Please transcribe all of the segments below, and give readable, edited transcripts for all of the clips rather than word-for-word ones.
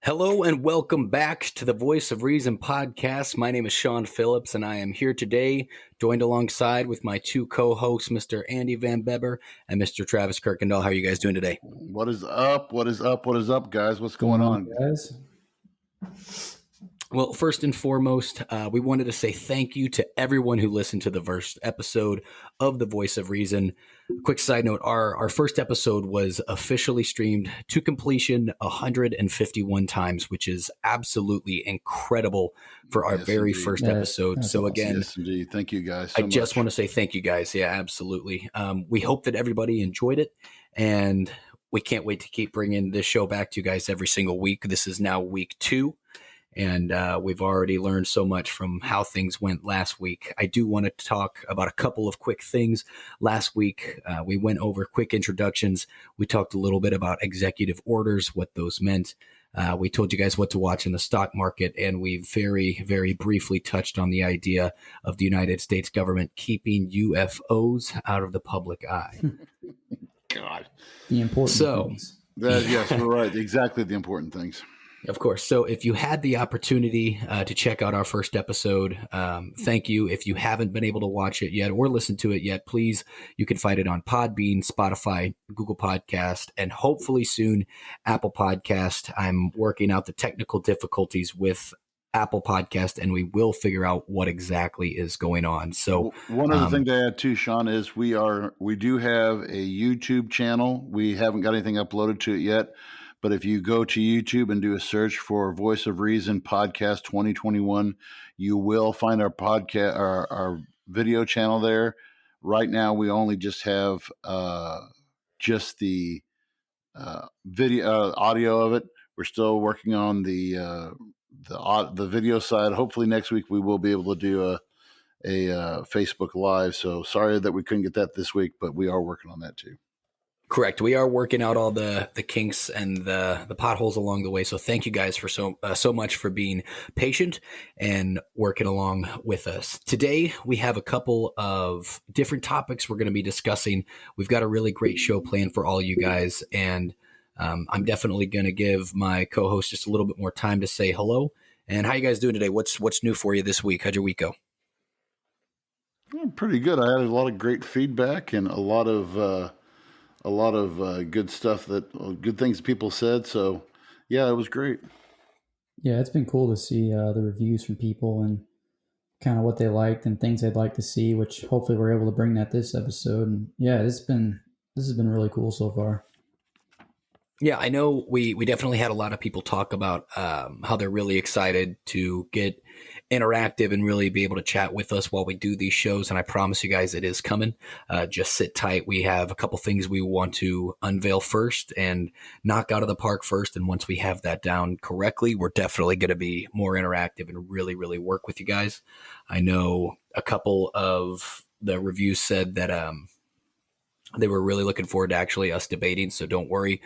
Hello and welcome back to the Voice of Reason podcast. My name is Sean Phillips, and I am here today, joined alongside with my two co-hosts, Mr. Andy Van Beber and Mr. Travis Kirkendall. How are you guys doing today? What is up? What is up? What is up, guys? What's going on? Guys? Well, first and foremost, we wanted to say thank you to everyone who listened to the first episode of The Voice of Reason. Quick side note, our first episode was officially streamed to completion 151 times, which is absolutely incredible for our very first episode. That's So awesome. again, Yes, indeed. Thank you, guys. So I just much. want to say thank you guys. Yeah, absolutely. We hope that everybody enjoyed it, and we can't wait to keep bringing this show back to you guys every single week. This is now week 2. And we've already learned so much from how things went last week. I do want to talk about a couple of quick things. Last week, we went over quick introductions. We talked a little bit about executive orders, what those meant. We told you guys what to watch in the stock market, and we very, very briefly touched on the idea of the United States government keeping UFOs out of the public eye. God. The important things. Yes, we're right. Exactly the important things. Of course. So if you had the opportunity to check out our first episode, thank you. If you haven't been able to watch it yet or listen to it yet, please, you can find it on Podbean, Spotify, Google Podcast, and hopefully soon Apple Podcast. I'm working out the technical difficulties with Apple Podcast, and we will figure out what exactly is going on. So one other thing to add too, Sean, is we do have a YouTube channel. We haven't got anything uploaded to it yet. But if you go to YouTube and do a search for Voice of Reason Podcast 2021, you will find our podcast, our video channel there. Right now, we only just have just the video audio of it. We're still working on the video side. Hopefully, next week we will be able to do a Facebook Live. So sorry that we couldn't get that this week, but we are working on that too. Correct. We are working out all the kinks and the potholes along the way. So thank you guys for so much for being patient and working along with us. Today, we have a couple of different topics we're going to be discussing. We've got a really great show planned for all you guys. And I'm definitely going to give my co-host just a little bit more time to say hello. And how you guys doing today? What's new for you this week? How'd your week go? Pretty good. I had a lot of great feedback and a lot of good stuff good things people said. So yeah, it was great. Yeah, it's been cool to see the reviews from people and kind of what they liked and things they'd like to see, which hopefully we're able to bring that this episode. And yeah, this has been really cool so far. Yeah, I know we definitely had a lot of people talk about how they're really excited to get interactive and really be able to chat with us while we do these shows. And I promise you guys it is coming. Just sit tight. We have a couple things we want to unveil first and knock out of the park first. And once we have that down correctly, we're definitely going to be more interactive and really, really work with you guys. I know a couple of the reviews said that they were really looking forward to actually us debating. So don't worry.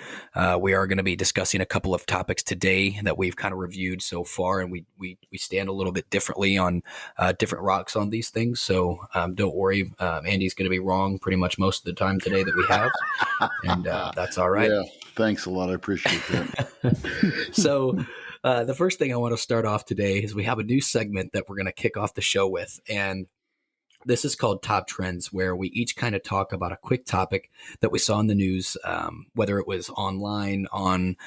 We are going to be discussing a couple of topics today that we've kind of reviewed so far. And we stand a little bit differently on different rocks on these things. So don't worry. Andy's going to be wrong pretty much most of the time today that we have. And that's all right. Yeah. Thanks a lot. I appreciate that. So the first thing I want to start off today is we have a new segment that we're going to kick off the show with. And this is called Top Trends, where we each kind of talk about a quick topic that we saw in the news, whether it was online on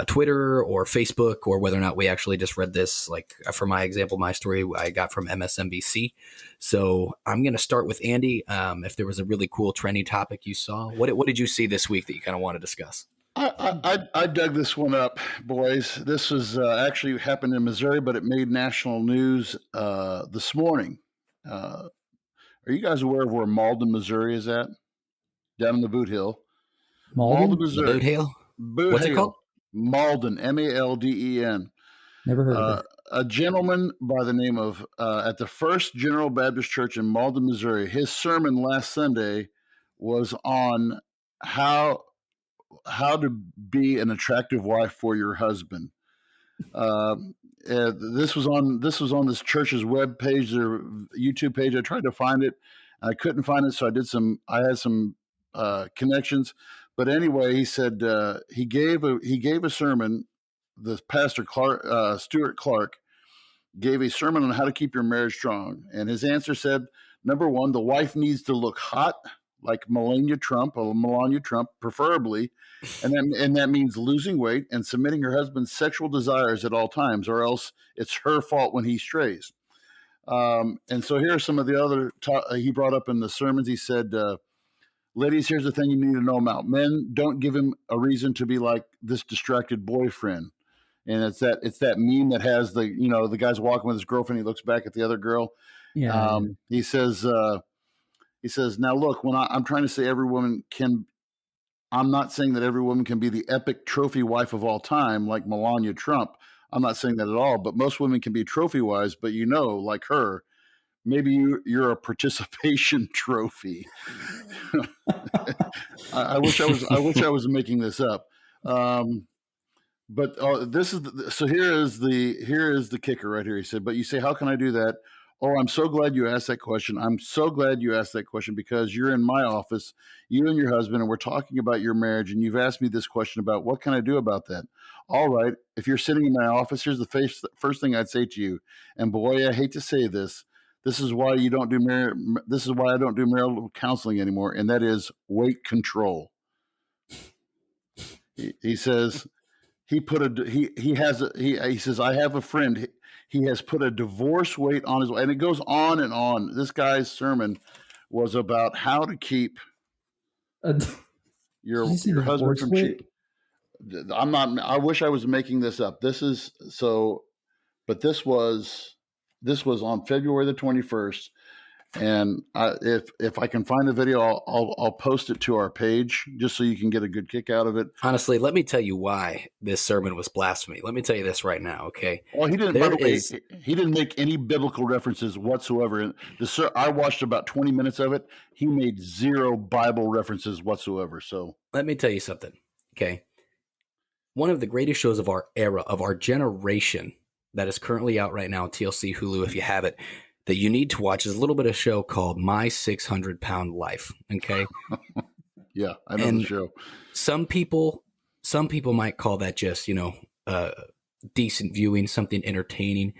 Twitter or Facebook, or whether or not we actually just read this. Like for my example, my story I got from MSNBC. So I'm going to start with Andy. If there was a really cool trending topic you saw, what did you see this week that you kind of want to discuss? I dug this one up, boys. This was actually happened in Missouri, but it made national news this morning. Are you guys aware of where Malden, Missouri is at? Down in the Boot Hill. Malden, Missouri. Boot Hill? What's it called? Malden, Malden. Never heard of it. A gentleman by the name of, at the First General Baptist Church in Malden, Missouri, his sermon last Sunday was on how to be an attractive wife for your husband. This was on this church's web page, their YouTube page. I tried to find it, I couldn't find it, so I had some connections. But anyway, he said he gave a sermon the pastor Stuart Clark gave a sermon on how to keep your marriage strong, and his answer said, number one, the wife needs to look hot like Melania Trump, preferably, and that means losing weight and submitting her husband's sexual desires at all times, or else it's her fault when he strays. And so here are some of the other he brought up in the sermons. He said, ladies, here's the thing you need to know about men. Don't give him a reason to be like this distracted boyfriend. And it's that meme that has the guy's walking with his girlfriend. He looks back at the other girl. Yeah. He says, now look, when I'm trying to say every woman can, I'm not saying that every woman can be the epic trophy wife of all time, like Melania Trump. I'm not saying that at all, but most women can be trophy wives, but like her, maybe you're a participation trophy. I wish I was making this up. But this is so here is the kicker right here. He said, but you say, how can I do that? Oh, I'm so glad you asked that question. I'm so glad you asked that question because you're in my office, you and your husband, and we're talking about your marriage, and you've asked me this question about what can I do about that? All right, if you're sitting in my office, here's the first thing I'd say to you. And boy, I hate to say this. This is why you don't do This is why I don't do marital counseling anymore, and that is weight control. He says. He says, I have a friend. He has put a divorce weight on his, and it goes on and on. This guy's sermon was about how to keep your husband from cheating. I wish I was making this up. This was on February the 21st. And if I can find the video, I'll post it to our page just so you can get a good kick out of it. Honestly, let me tell you why this sermon was blasphemy. Let me tell you this right now, okay? Well, he didn't. By the way, he didn't make any biblical references whatsoever. I watched about 20 minutes of it. He made zero Bible references whatsoever. So let me tell you something, okay? One of the greatest shows of our era, of our generation, that is currently out right now on TLC, Hulu, if you have it, that you need to watch is a little bit of show called My 600-Pound Life. Okay. Yeah, I know the show. Some people might call that just, decent viewing, something entertaining.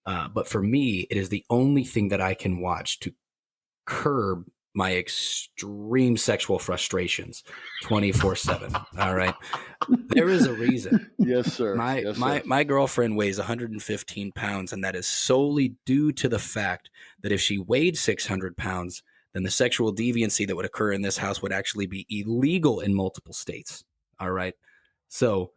But for me, it is the only thing that I can watch to curb my extreme sexual frustrations 24/7. All right. There is a reason. Yes, sir. My girlfriend weighs 115 pounds, and that is solely due to the fact that if she weighed 600 pounds, then the sexual deviancy that would occur in this house would actually be illegal in multiple states. All right. So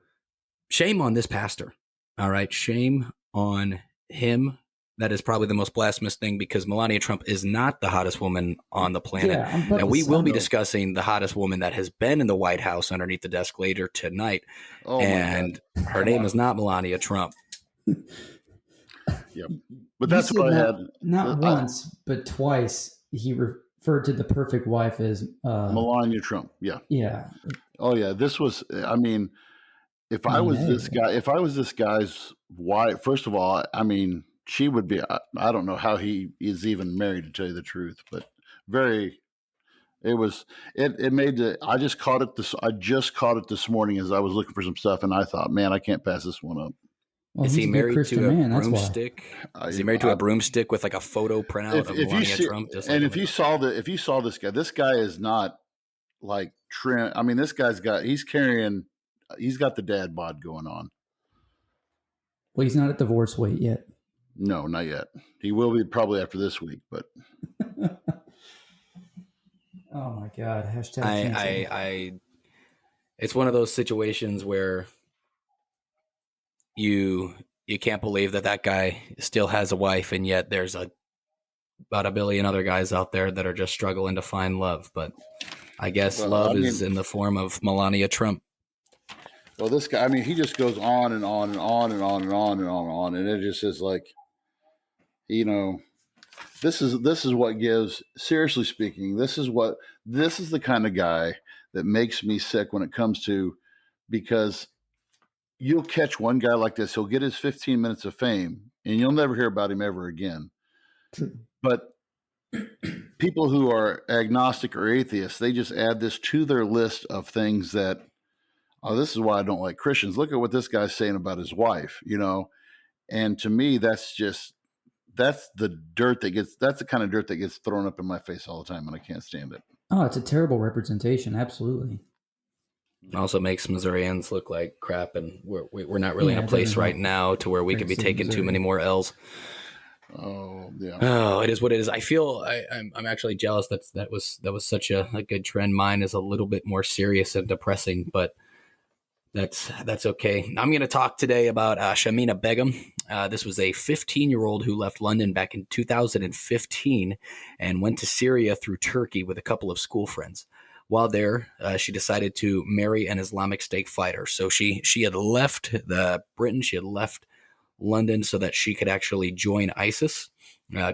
shame on this pastor. All right. Shame on him. That is probably the most blasphemous thing because Melania Trump is not the hottest woman on the planet. Yeah, and we will be discussing the hottest woman that has been in the White House underneath the desk later tonight. Oh, and her name is not Melania Trump. Yep. But that's what I had. Not once, but twice he referred to the perfect wife as Melania Trump. Yeah. Yeah. Oh, yeah. This was, I mean, if I was this guy's wife, first of all, I mean, she would be, I don't know how he is even married, to tell you the truth, but I just caught it this morning as I was looking for some stuff, and I thought, man, I can't pass this one up. Well, is he married to a broomstick? Is he married to a broomstick with like a photo printout of Melania Trump? If you saw this guy is not like trim. I mean, this guy's he's got the dad bod going on. Well, he's not at divorce weight yet. No, not yet. He will be probably after this week, but. Oh my God! #. It's one of those situations where you can't believe that guy still has a wife, and yet there's about a billion other guys out there that are just struggling to find love. But I guess love is in the form of Melania Trump. Well, this guy, I mean, he just goes on and on and on and on and on and on and on, and it just is like, this is what gives. Seriously speaking, this is the kind of guy that makes me sick when it comes to, because you'll catch one guy like this, he'll get his 15 minutes of fame, and you'll never hear about him ever again. True. But people who are agnostic or atheists, they just add this to their list of things that oh, this is why I don't like Christians. Look at what this guy's saying about his wife, you know. And to me, that's the that's the kind of dirt that gets thrown up in my face all the time, and I can't stand it. Oh, it's a terrible representation. Absolutely. Also makes Missourians look like crap, and we're not really in a it place doesn't right help. now to where we Great could be state of taking too Missouri. many more L's. Oh yeah. Oh, it is what it is. I feel I'm actually jealous. That was such a good trend. Mine is a little bit more serious and depressing, but that's okay. I'm going to talk today about Shamina Begum. This was a 15-year-old who left London back in 2015 and went to Syria through Turkey with a couple of school friends. While there, she decided to marry an Islamic State fighter. So she had left Britain. She had left London so that she could actually join ISIS.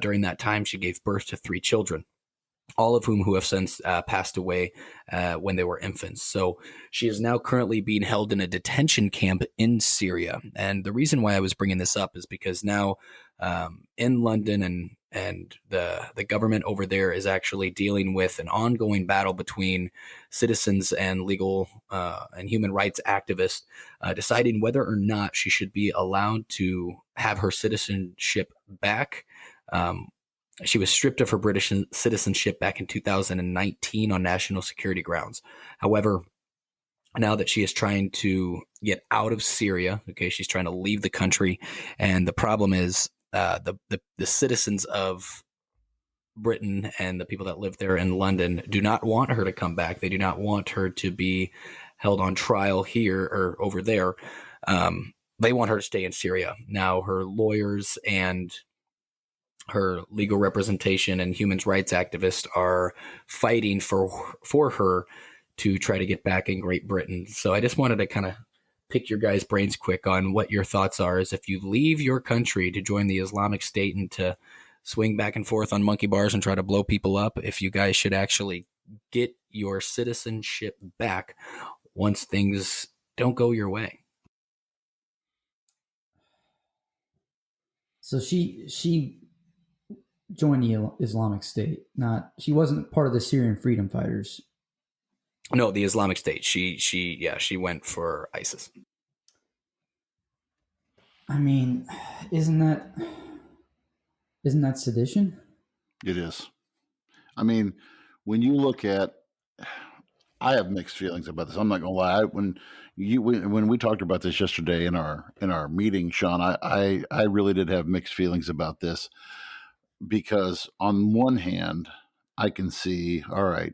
During that time, she gave birth to 3 children, all of whom have since passed away when they were infants. So she is now currently being held in a detention camp in Syria. And the reason why I was bringing this up is because now in London and the government over there is actually dealing with an ongoing battle between citizens and legal and human rights activists deciding whether or not she should be allowed to have her citizenship back. She was stripped of her British citizenship back in 2019 on national security grounds. However, now that she is trying to get out of Syria, okay, she's trying to leave the country, and the problem is the citizens of Britain and the people that live there in London do not want her to come back. They do not want her to be held on trial here or over there. They want her to stay in Syria. Now, her lawyers and her legal representation and human rights activists are fighting for her to try to get back in Great Britain. So I just wanted to kind of pick your guys' brains quick on what your thoughts are is if you leave your country to join the Islamic State and to swing back and forth on monkey bars and try to blow people up, if you guys should actually get your citizenship back once things don't go your way. So she joined the Islamic State. She wasn't part of the Syrian freedom fighters. No, the Islamic State. She went for ISIS. I mean, isn't that sedition? It is. I mean, when you look at, I have mixed feelings about this. I'm not gonna lie. When we talked about this yesterday in our meeting, Sean, I really did have mixed feelings about this because on one hand, I can see, all right,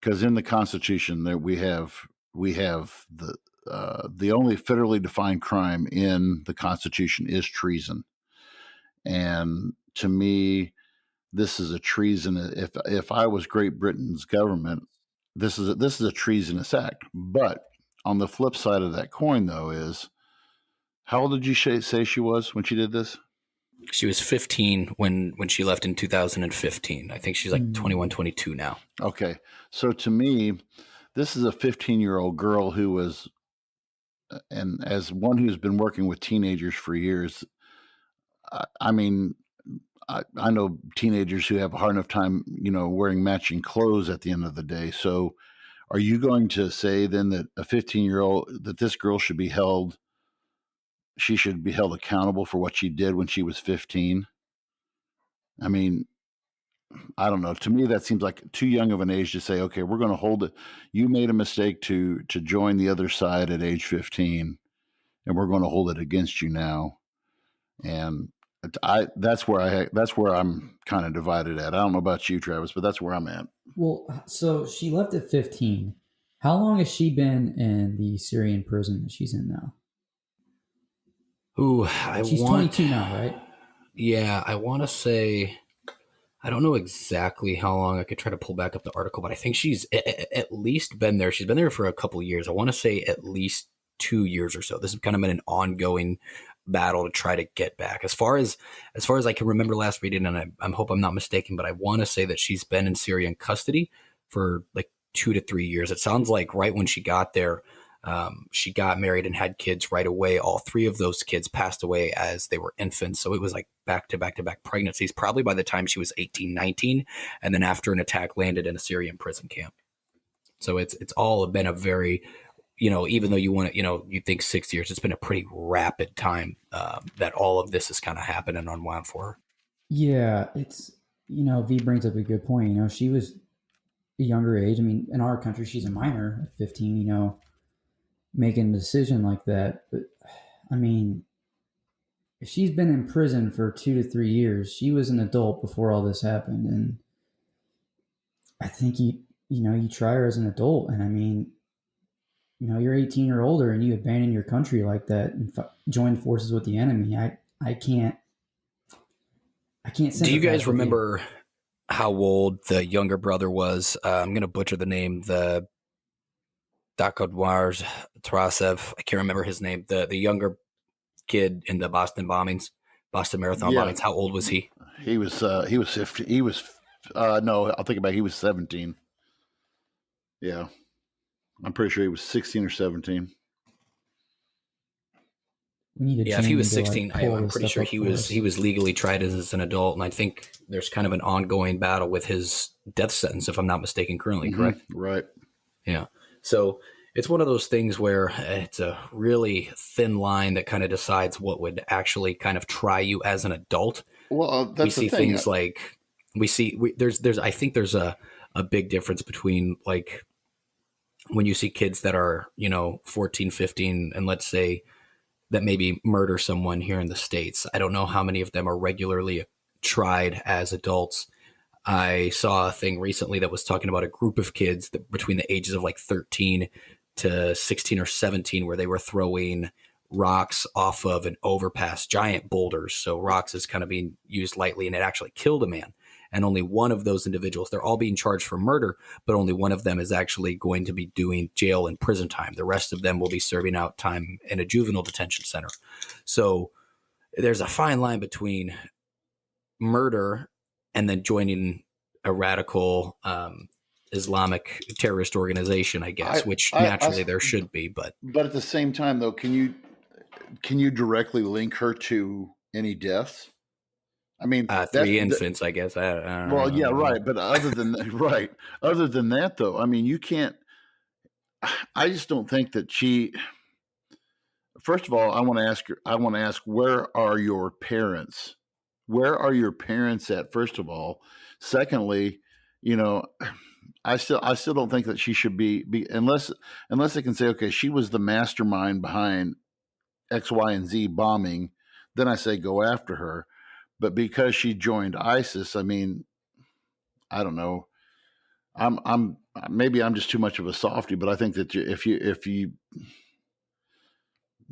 because in the Constitution that we have the only federally defined crime in the Constitution is treason, and to me, this is a treason. If I was Great Britain's government, this is a treasonous act. But on the flip side of that coin, though, is how old did you say she was when she did this? She was 15 when she left in 2015. I think she's like 21, 22 now. Okay. So to me, this is a 15-year-old girl who was, and as one who's been working with teenagers for years, I mean, I know teenagers who have a hard enough time, wearing matching clothes at the end of the day. So are you going to say then that a 15-year-old, that this girl should be held accountable for what she did when she was 15? I mean, I don't know. To me, that seems like too young of an age to say, okay, we're going to hold it. You made a mistake to join the other side at age 15, and we're going to hold it against you now. And that's where I'm kind of divided at. I don't know about you, Travis, but that's where I'm at. Well, so she left at 15. How long has she been in the Syrian prison that she's in now? Ooh, she's 22 now, right? Yeah, I want to say, I don't know exactly how long. I could try to pull back up the article, but I think she's at least been there. She's been there for a couple of years. I want to say at least 2 years or so. This has kind of been an ongoing battle to try to get back. As far as I can remember last reading, and I hope I'm not mistaken, but I want to say that she's been in Syrian custody for like 2 to 3 years. It sounds like right when she got there, she got married and had kids right away. All 3 of those kids passed away as they were infants. So it was like back to back pregnancies, probably by the time she was 18, 19, and then after an attack landed in a Syrian prison camp. So it's all been a very, even though you think 6 years, it's been a pretty rapid time that all of this is kind of happened and unwound for her. Yeah, it's V brings up a good point. She was a younger age. I mean, in our country, she's a minor at 15. Making a decision like that. But I mean, if she's been in prison for 2 to 3 years, she was an adult before all this happened, and I think you try her as an adult, and I mean, you're 18 or older, and you abandon your country like that and join forces with the enemy. I can't Do you sympathize guys with you. remember how old the younger brother was? I'm going to butcher the name. The Dakodwars Tarasev. I can't remember his name. The younger kid in the Boston Marathon Yeah, bombings. How old was he? he was 50. He was no, I'll think about it. He was 17. Yeah, I'm pretty sure he was 16 or 17. We need a Yeah, if he Jamie was to like 16, pull I'm this pretty stuff sure up he for was us. legally tried as an adult, and I think there's kind of an ongoing battle with his death sentence, if I'm not mistaken. Currently, Mm-hmm. correct? Right. Yeah. So it's one of those things where it's a really thin line that kind of decides what would actually kind of try you as an adult. Well, We that's the see thing. things like there's I think there's a big difference between like when you see kids that are 14, 15, and let's say that maybe murder someone here in the States. I don't know how many of them are regularly tried as adults. I saw a thing recently that was talking about a group of kids that between the ages of like 13 to 16 or 17 where they were throwing rocks off of an overpass, giant boulders. So rocks is kind of being used lightly, and it actually killed a man. And only one of those individuals, they're all being charged for murder, but only one of them is actually going to be doing jail and prison time. The rest of them will be serving out time in a juvenile detention center. So there's a fine line between murder and then joining a radical Islamic terrorist organization, I guess, which naturally there should be. But at the same time, though, can you directly link her to any deaths? I mean, three infants, I guess. I well, don't yeah, know. right. But right, other than that, though, I mean, you can't. I just don't think that she. First of all, I want to ask her. I want to ask, where are your parents? Where are your parents at? First of all, secondly, you know, I still don't think that she should be unless they can say, okay, she was the mastermind behind X, Y, and Z bombing. Then I say go after her. But because she joined ISIS, I mean, I don't know. I'm maybe I'm just too much of a softy, but I think that if you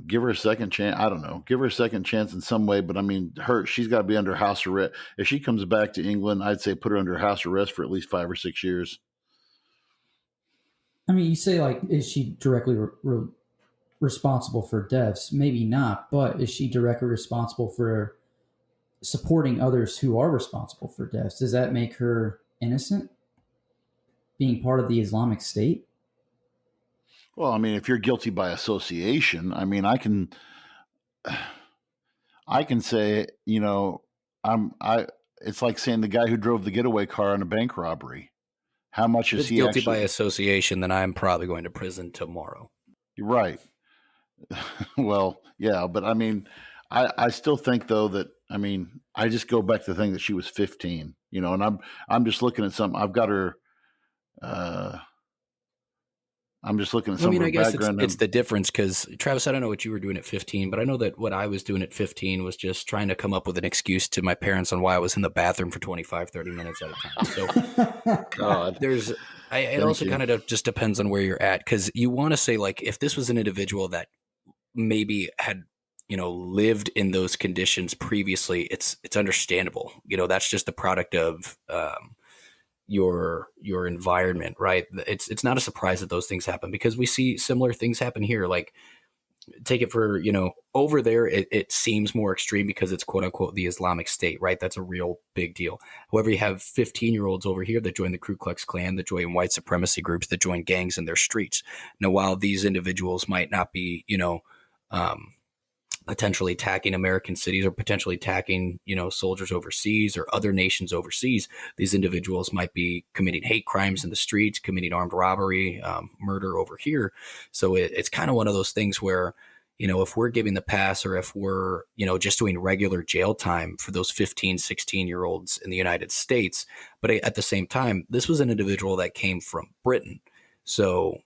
give her a second chance, I don't know, give her a second chance in some way. But I mean, she's got to be under house arrest. If she comes back to England, I'd say put her under house arrest for at least 5 or 6 years. I mean, you say like, is she directly responsible for deaths? Maybe not, but is she directly responsible for supporting others who are responsible for deaths? Does that make her innocent, being part of the Islamic State? Well, I mean, if you're guilty by association, I mean, I can say, I. It's like saying the guy who drove the getaway car on a bank robbery. How much If is it's he guilty by actually? association, then I'm probably going to prison tomorrow. Right. Well, yeah, but I mean, I still think though that I mean, I just go back to the thing that she was 15, and I'm just looking at some. I've got her. Uh, I'm just looking at I some of mean, her I guess it's background. it's the difference because Travis, I don't know what you were doing at 15, but I know that what I was doing at 15 was just trying to come up with an excuse to my parents on why I was in the bathroom for 25, 30 minutes at a time. So God, there's, it thank also you. kind of just depends on where you're at because you want to say like if this was an individual that maybe had lived in those conditions previously, it's understandable. That's just the product of your environment, right? It's not a surprise that those things happen because we see similar things happen here. Like take it for over there, it seems more extreme because it's quote unquote the Islamic State, right? That's a real big deal. However, you have 15-year-olds over here that join the Ku Klux Klan, that join white supremacy groups, that join gangs in their streets. Now, while these individuals might not be um, potentially attacking American cities or potentially attacking, soldiers overseas or other nations overseas. These individuals might be committing hate crimes in the streets, committing armed robbery, murder over here. So it's kind of one of those things where, if we're giving the pass or if we're, just doing regular jail time for those 15, 16-year-olds in the United States, but at the same time, this was an individual that came from Britain. So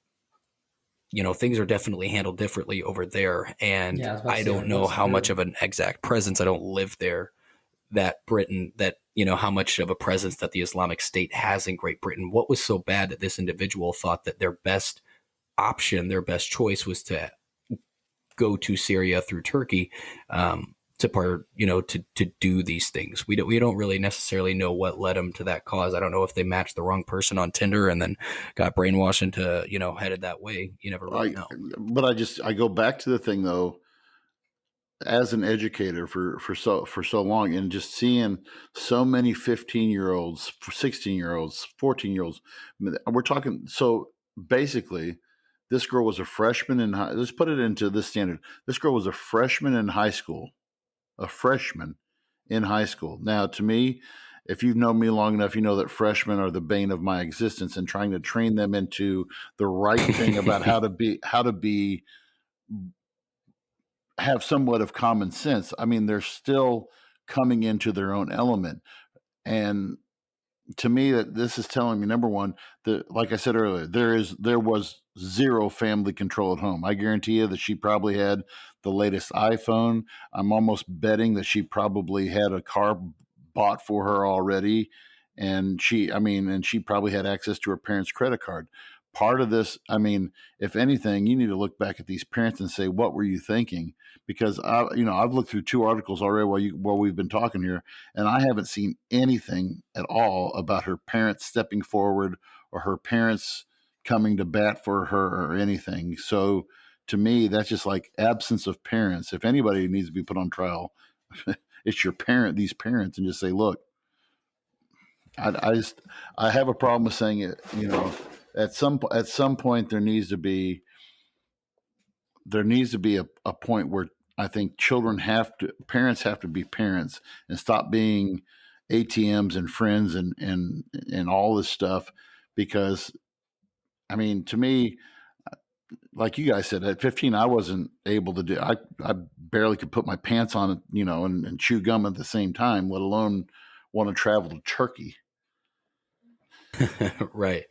things are definitely handled differently over there. And Yeah, I was about to I say, don't like, know what's how much their of an exact presence, I don't live there, that Britain, that, how much of a presence that the Islamic State has in Great Britain. What was so bad that this individual thought that their best option, their best choice was to go to Syria through Turkey, to do these things. We don't really necessarily know what led them to that cause. I don't know if they matched the wrong person on Tinder and then got brainwashed into, headed that way. You never really know. I go back to the thing though, as an educator for so long, and just seeing so many 15-year-olds, 16-year-olds, 14-year-olds. We're talking, so basically this girl was a freshman in high, let's put it into this standard. This girl was a freshman in high school, a freshman in high school. Now, to me, if you've known me long enough, you know that freshmen are the bane of my existence, and trying to train them into the right thing about how to be have somewhat of common sense. I mean, they're still coming into their own element. And to me, that this is telling me, number one, that, like I said earlier, there was zero family control at home. I guarantee you that she probably had the latest iPhone. I'm almost betting that she probably had a car bought for her already, and she probably had access to her parents' credit card. Part of this, I mean, if anything, you need to look back at these parents and say, what were you thinking? Because I've looked through 2 articles already while we've been talking here, and I haven't seen anything at all about her parents stepping forward or her parents coming to bat for her or anything. So to me, that's just like absence of parents. If anybody needs to be put on trial, it's these parents, and just say, look, I have a problem with saying it. At some point there needs to be a point where I think parents have to be parents and stop being ATMs and friends and all this stuff. Because I mean, to me, like you guys said, at 15, I wasn't able to I barely could put my pants on, and chew gum at the same time, let alone want to travel to Turkey. Right.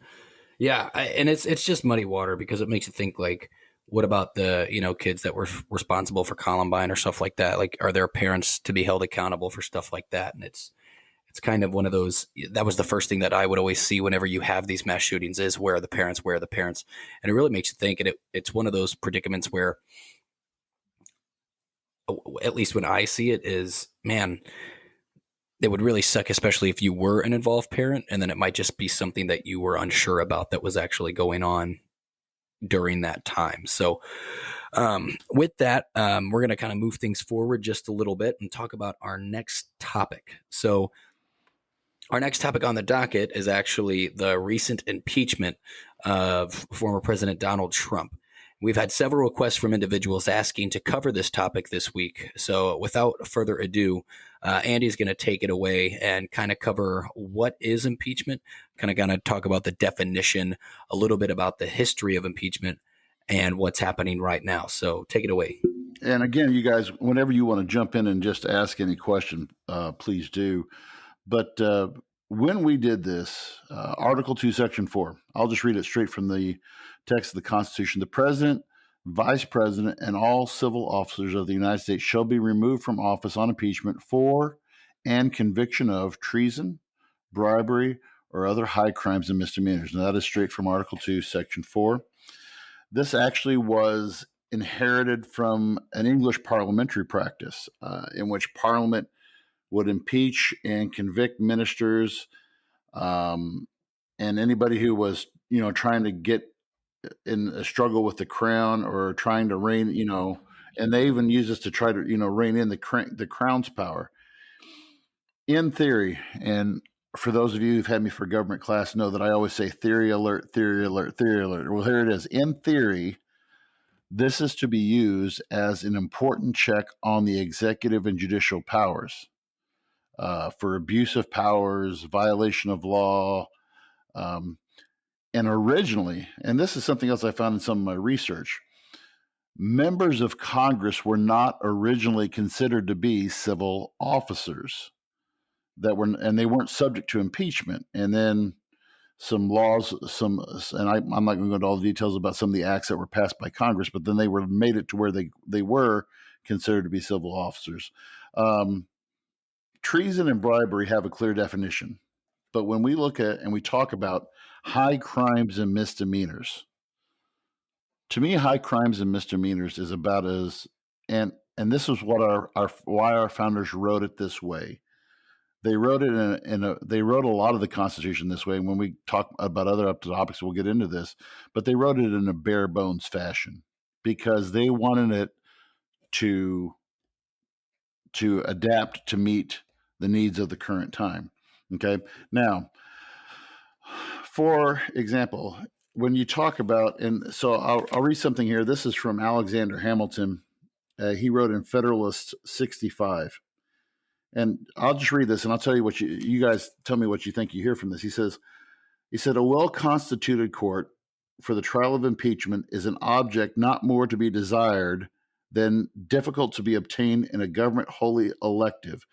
Yeah. And it's just muddy water because it makes you think, like, what about the, kids that were responsible for Columbine or stuff like that? Like, are their parents to be held accountable for stuff like that? And it's kind of one of those, that was the first thing that I would always see whenever you have these mass shootings is where are the parents, where are the parents? And it really makes you think. And it's one of those predicaments where, at least when I see it, is, man, it would really suck, especially if you were an involved parent, and then it might just be something that you were unsure about that was actually going on during that time. So with that, we're going to kind of move things forward just a little bit and talk about our next topic. So our next topic on the docket is actually the recent impeachment of former President Donald Trump. We've had several requests from individuals asking to cover this topic this week. So without further ado, Andy's going to take it away and kind of cover what is impeachment, kind of talk about the definition, a little bit about the history of impeachment, and what's happening right now. So take it away. And again, you guys, whenever you want to jump in and just ask any question, please do. But when we did this, Article 2, Section 4, I'll just read it straight from the text of the Constitution. The President, Vice President, and all civil officers of the United States shall be removed from office on impeachment for and conviction of treason, bribery, or other high crimes and misdemeanors. Now, that is straight from Article 2, Section 4. This actually was inherited from an English parliamentary practice in which Parliament would impeach and convict ministers, and anybody who was, trying to get in a struggle with the crown or trying to rein, and they even use this to try to, rein in the crown's power. In theory, and for those of you who've had me for government class, know that I always say theory alert, theory alert, theory alert. Well, here it is. In theory, This is to be used as an important check on the executive and judicial powers for abuse of powers, violation of law. And originally, and this is something else I found in some of my research, members of Congress were not originally considered to be civil officers and they weren't subject to impeachment. And then some laws, and I'm not going to go into all the details about some of the acts that were passed by Congress, but then they were made it to where they were considered to be civil officers. Treason and bribery have a clear definition, but when we look at and we talk about high crimes and misdemeanors, to me, high crimes and misdemeanors is about as and this is what why our founders wrote it this way. They wrote it they wrote a lot of the Constitution this way. And when we talk about other topics, we'll get into this, but they wrote it in a bare bones fashion because they wanted it to adapt to meet the needs of the current time. Okay. Now, for example, when you talk about, and so I'll read something here. This is from Alexander Hamilton. He wrote in Federalist 65. And I'll just read this and I'll tell you what you guys tell me what you think you hear from this. He said, a well-constituted court for the trial of impeachment is an object not more to be desired than difficult to be obtained in a government wholly elective.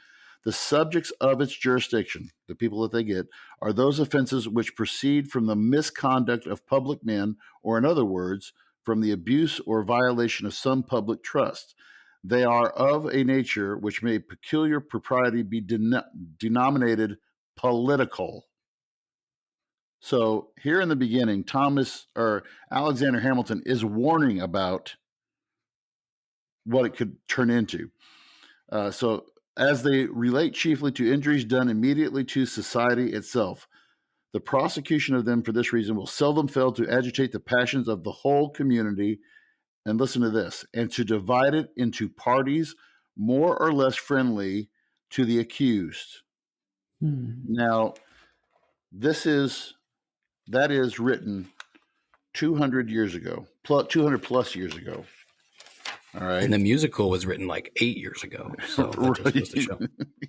The subjects of its jurisdiction, the people that they get, are those offenses which proceed from the misconduct of public men, or in other words, from the abuse or violation of some public trust. They are of a nature which may peculiar propriety be denominated political. So here in the beginning, Alexander Hamilton is warning about what it could turn into. So as they relate chiefly to injuries done immediately to society itself, the prosecution of them for this reason will seldom fail to agitate the passions of the whole community. And listen to this, and to divide it into parties more or less friendly to the accused. Now, that is written 200 years ago, 200 plus years ago. All right. And the musical was written like 8 years ago. So that just goes to show.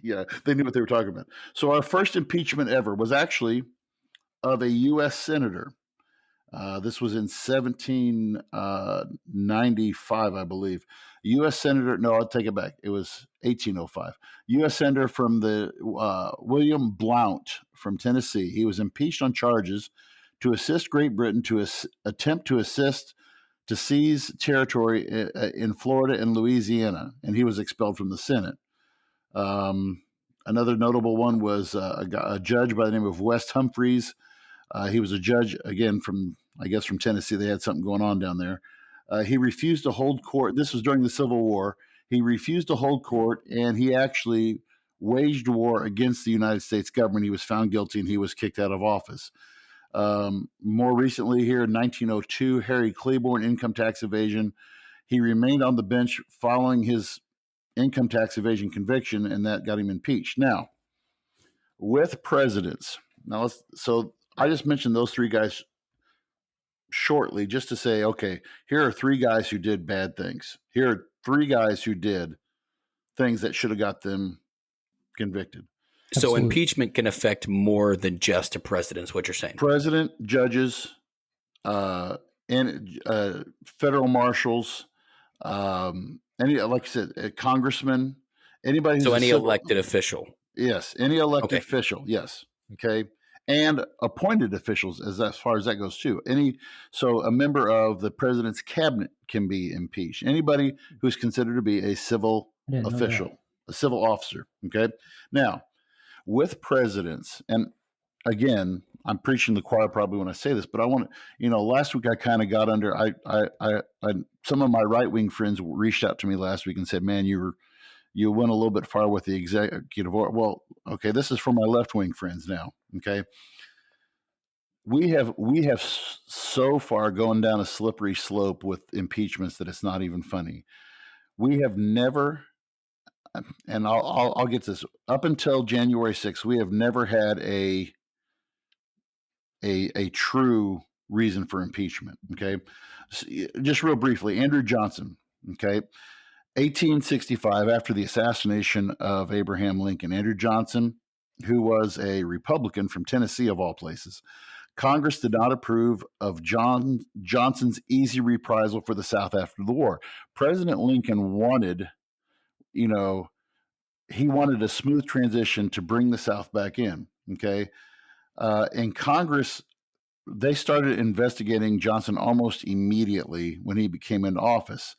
Yeah, they knew what they were talking about. So our first impeachment ever was actually of a U.S. senator. This was in 1795, I believe. U.S. Senator, no, I'll take it back. It was 1805. U.S. Senator from the William Blount from Tennessee. He was impeached on charges to assist Great Britain to attempt to seize territory in Florida and Louisiana, and he was expelled from the Senate. Another notable one was a judge by the name of West Humphreys. He was a judge, again, from Tennessee. They had something going on down there. He refused to hold court. This was during the Civil War. He refused to hold court, and he actually waged war against the United States government. He was found guilty, and he was kicked out of office. More recently here in 1902, Harry Claiborne, income tax evasion. He remained on the bench following his income tax evasion conviction, and that got him impeached. Now, with presidents. So I just mentioned those three guys shortly just to say, okay, here are three guys who did bad things. Here are three guys who did things that should have got them convicted. So Absolutely. impeachment can affect more than just a president, is what you're saying. President, judges, and federal marshals, like I said, congressmen, anybody who's any elected official. Yes, any elected official, yes. Okay. And appointed officials as far as that goes too. So a member of the president's cabinet can be impeached. Anybody who's considered to be a civil official, a civil officer. Okay. Now, with presidents, and again, I'm preaching the choir probably when I say this, but I want to, last week I kind of got under, some of my right-wing friends reached out to me last week and said, man, you went a little bit far with the executive order. Well, okay, this is for my left-wing friends now. Okay. We have so far gone down a slippery slope with impeachments that it's not even funny. We have never, and I'll get this, up until January 6th, we have never had a true reason for impeachment. Okay, just real briefly, Andrew Johnson. Okay, 1865, after the assassination of Abraham Lincoln, Andrew Johnson, who was a Republican from Tennessee of all places, Congress did not approve of Johnson's easy reprisal for the South after the war. President Lincoln wanted, you know, he wanted a smooth transition to bring the South back in. Okay, and Congress, they started investigating Johnson almost immediately when he became in office.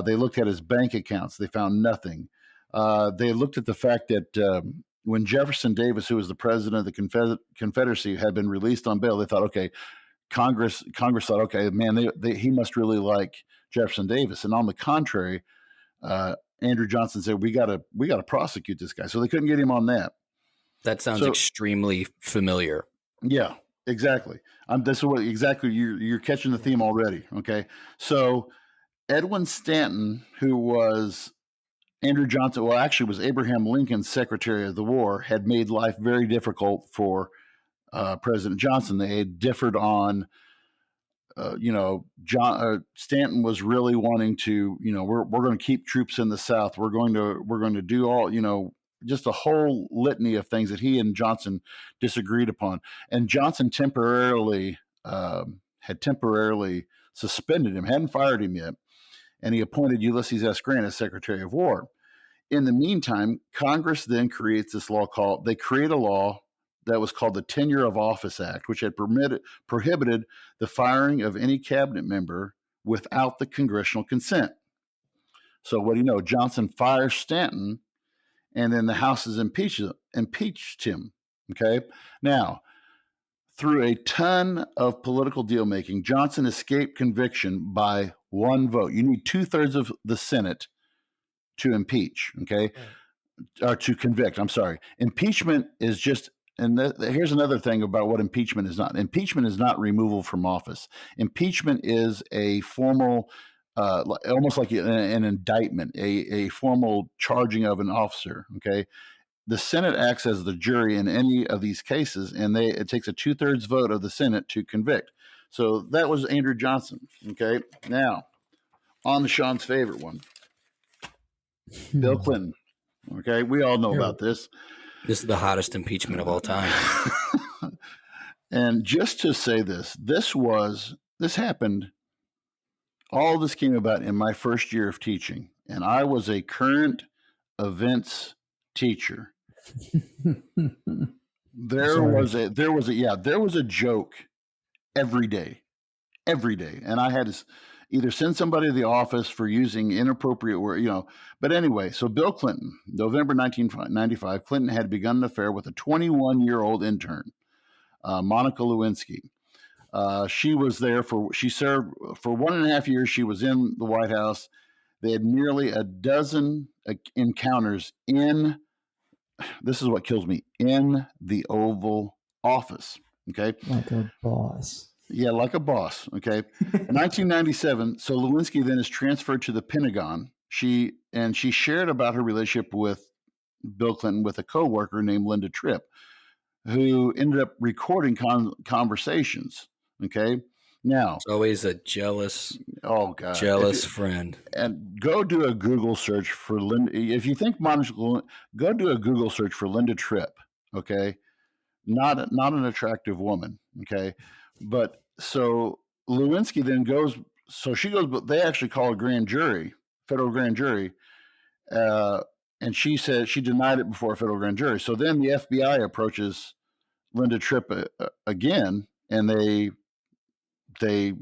They looked at his bank accounts. They found nothing. They looked at the fact that when Jefferson Davis, who was the president of the Confederacy, had been released on bail, they thought, okay, Congress thought, okay, man, he must really like Jefferson Davis. And on the contrary, Andrew Johnson said, we got to prosecute this guy. So they couldn't get him on that. That sounds extremely familiar. Yeah, exactly. This is what exactly you're catching the theme already. Okay, so Edwin Stanton, who was Andrew Johnson, well, actually was Abraham Lincoln's Secretary of the War, had made life very difficult for President Johnson. They had differed on, Stanton was really wanting to, we're going to keep troops in the South. We're going to do all, just a whole litany of things that he and Johnson disagreed upon. And Johnson had temporarily suspended him, hadn't fired him yet, and he appointed Ulysses S. Grant as Secretary of War. In the meantime, Congress then creates this law they create a law that was called the Tenure of Office Act, which had prohibited the firing of any cabinet member without the congressional consent. So what do you know? Johnson fires Stanton, and then the House has impeached him. Okay? Now, through a ton of political deal making, Johnson escaped conviction by one vote. You need 2/3 of the Senate to impeach, okay? Or to convict, I'm sorry. Impeachment is just, and here's another thing about what impeachment is not. Impeachment is not removal from office. Impeachment is a formal, almost like an indictment, a formal charging of an officer, okay? The Senate acts as the jury in any of these cases, and it takes a 2/3 vote of the Senate to convict. So that was Andrew Johnson, okay? Now, on to Sean's favorite one. Bill Clinton. Okay, we all know about this. This is the hottest impeachment of all time. And just to say this happened, all this came about in my first year of teaching, and I was a current events teacher. There was a joke every day, and I had to either send somebody to the office for using inappropriate word, But anyway, so Bill Clinton, November 1995, Clinton had begun an affair with a 21-year-old intern, Monica Lewinsky. She served for 1.5 years. She was in the White House. They had nearly a dozen encounters this is what kills me, in the Oval Office. Okay. Like a boss. Yeah, like a boss. Okay. 1997. So Lewinsky then is transferred to the Pentagon. She shared about her relationship with Bill Clinton with a coworker named Linda Tripp, who ended up recording conversations. Okay. Now, it's always a jealous friend. And go do a Google search for Linda. If you think Monica, go do a Google search for Linda Tripp. Okay. Not an attractive woman. Okay. But so Lewinsky then goes, but they actually call a federal grand jury. And she said she denied it before a federal grand jury. So then the FBI approaches Linda Tripp again, and they get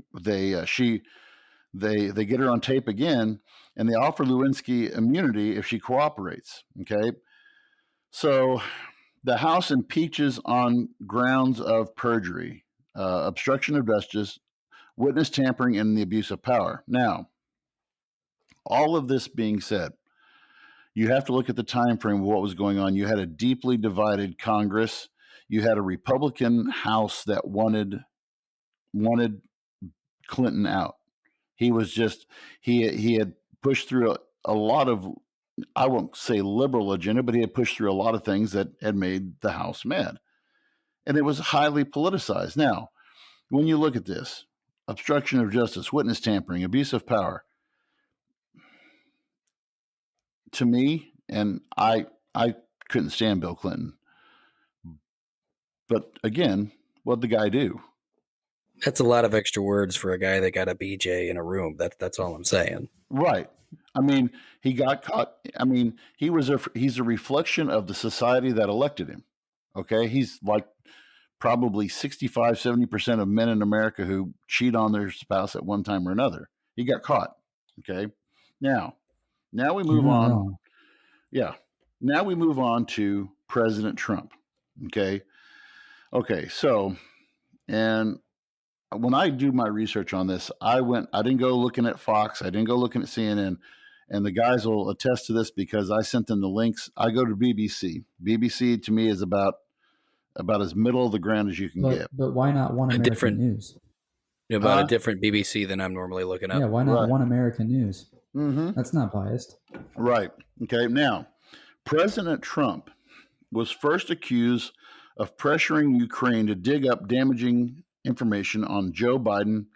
her on tape again, and they offer Lewinsky immunity if she cooperates. Okay. So the House impeaches on grounds of perjury, obstruction of justice, witness tampering, and the abuse of power. Now, all of this being said, you have to look at the time frame of what was going on. You had a deeply divided Congress. You had a Republican House that wanted Clinton out. He had pushed through a lot of, I won't say liberal agenda, but he had pushed through a lot of things that had made the House mad. And it was highly politicized. Now, when you look at this, obstruction of justice, witness tampering, abuse of power, to me, and I couldn't stand Bill Clinton. But again, what'd the guy do? That's a lot of extra words for a guy that got a BJ in a room. That's all I'm saying. Right. I mean, he got caught. I mean, he's a reflection of the society that elected him. Okay? He's like probably 65, 70% of men in America who cheat on their spouse at one time or another. He got caught. Okay? Now we You're move not on. wrong. Yeah. Now we move on to President Trump. Okay? Okay, so and when I do my research on this, I didn't go looking at Fox, I didn't go looking at CNN, and the guys will attest to this because I sent them the links. I go to BBC. BBC to me is about as middle of the ground as you can get. But why not One A American different News? about a different BBC than I'm normally looking up. Yeah, why not Right. One American News? Mm-hmm. That's not biased. Right. Okay. Now, President Trump was first accused of pressuring Ukraine to dig up damaging information on Joe Biden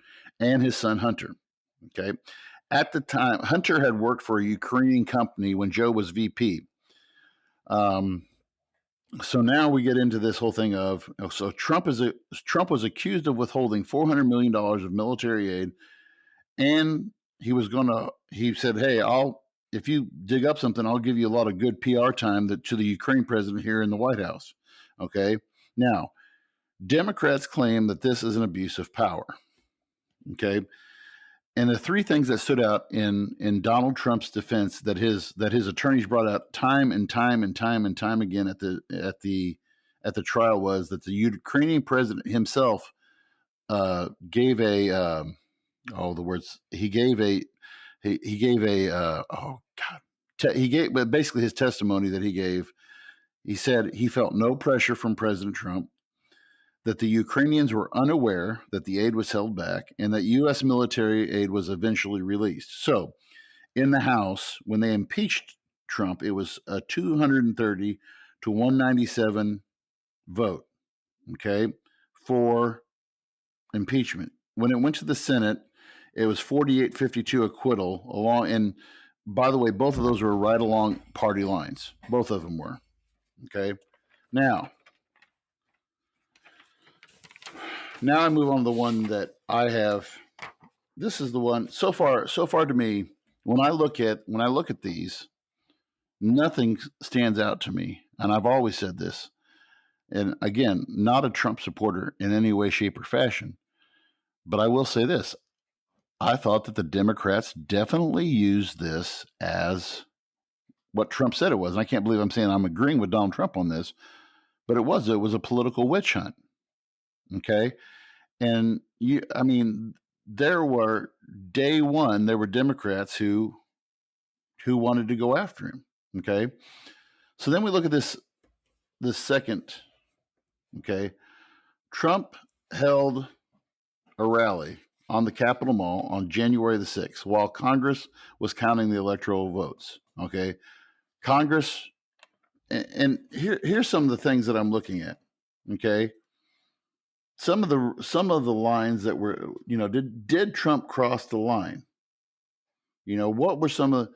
and his son Hunter. Okay. At the time, Hunter had worked for a Ukrainian company when Joe was VP. So now we get into this whole thing of so Trump was accused of withholding $400 million of military aid, and he said, hey, if you dig up something, I'll give you a lot of good PR time to the Ukraine president here in the White House. Okay. Now, Democrats claim that this is an abuse of power. Okay. And the three things that stood out in Donald Trump's defense that his attorneys brought out time and time again at the trial was that the Ukrainian president himself gave a he gave a but basically his testimony that he gave. He said he felt no pressure from President Trump, that the Ukrainians were unaware that the aid was held back, and that U.S. military aid was eventually released. So, in the House, when they impeached Trump, it was a 230 to 197 vote, okay, for impeachment. When it went to the Senate, it was 48-52 acquittal along. And by the way, both of those were right along party lines. Both of them were, okay. Now I move on to the one that I have. This is the one so far to me. When I look at these, nothing stands out to me, and I've always said this. And again, not a Trump supporter in any way, shape, or fashion, but I will say this: I thought that the Democrats definitely used this as what Trump said it was, and I can't believe I'm saying I'm agreeing with Donald Trump on this, but it was a political witch hunt. Okay. And there were day one, there were Democrats who wanted to go after him. Okay. So then we look at this second. Okay. Trump held a rally on the Capitol Mall on January the 6th while Congress was counting the electoral votes. Okay. Congress, and here's some of the things that I'm looking at. Okay. Some of the lines that were, did Trump cross the line? What were some of,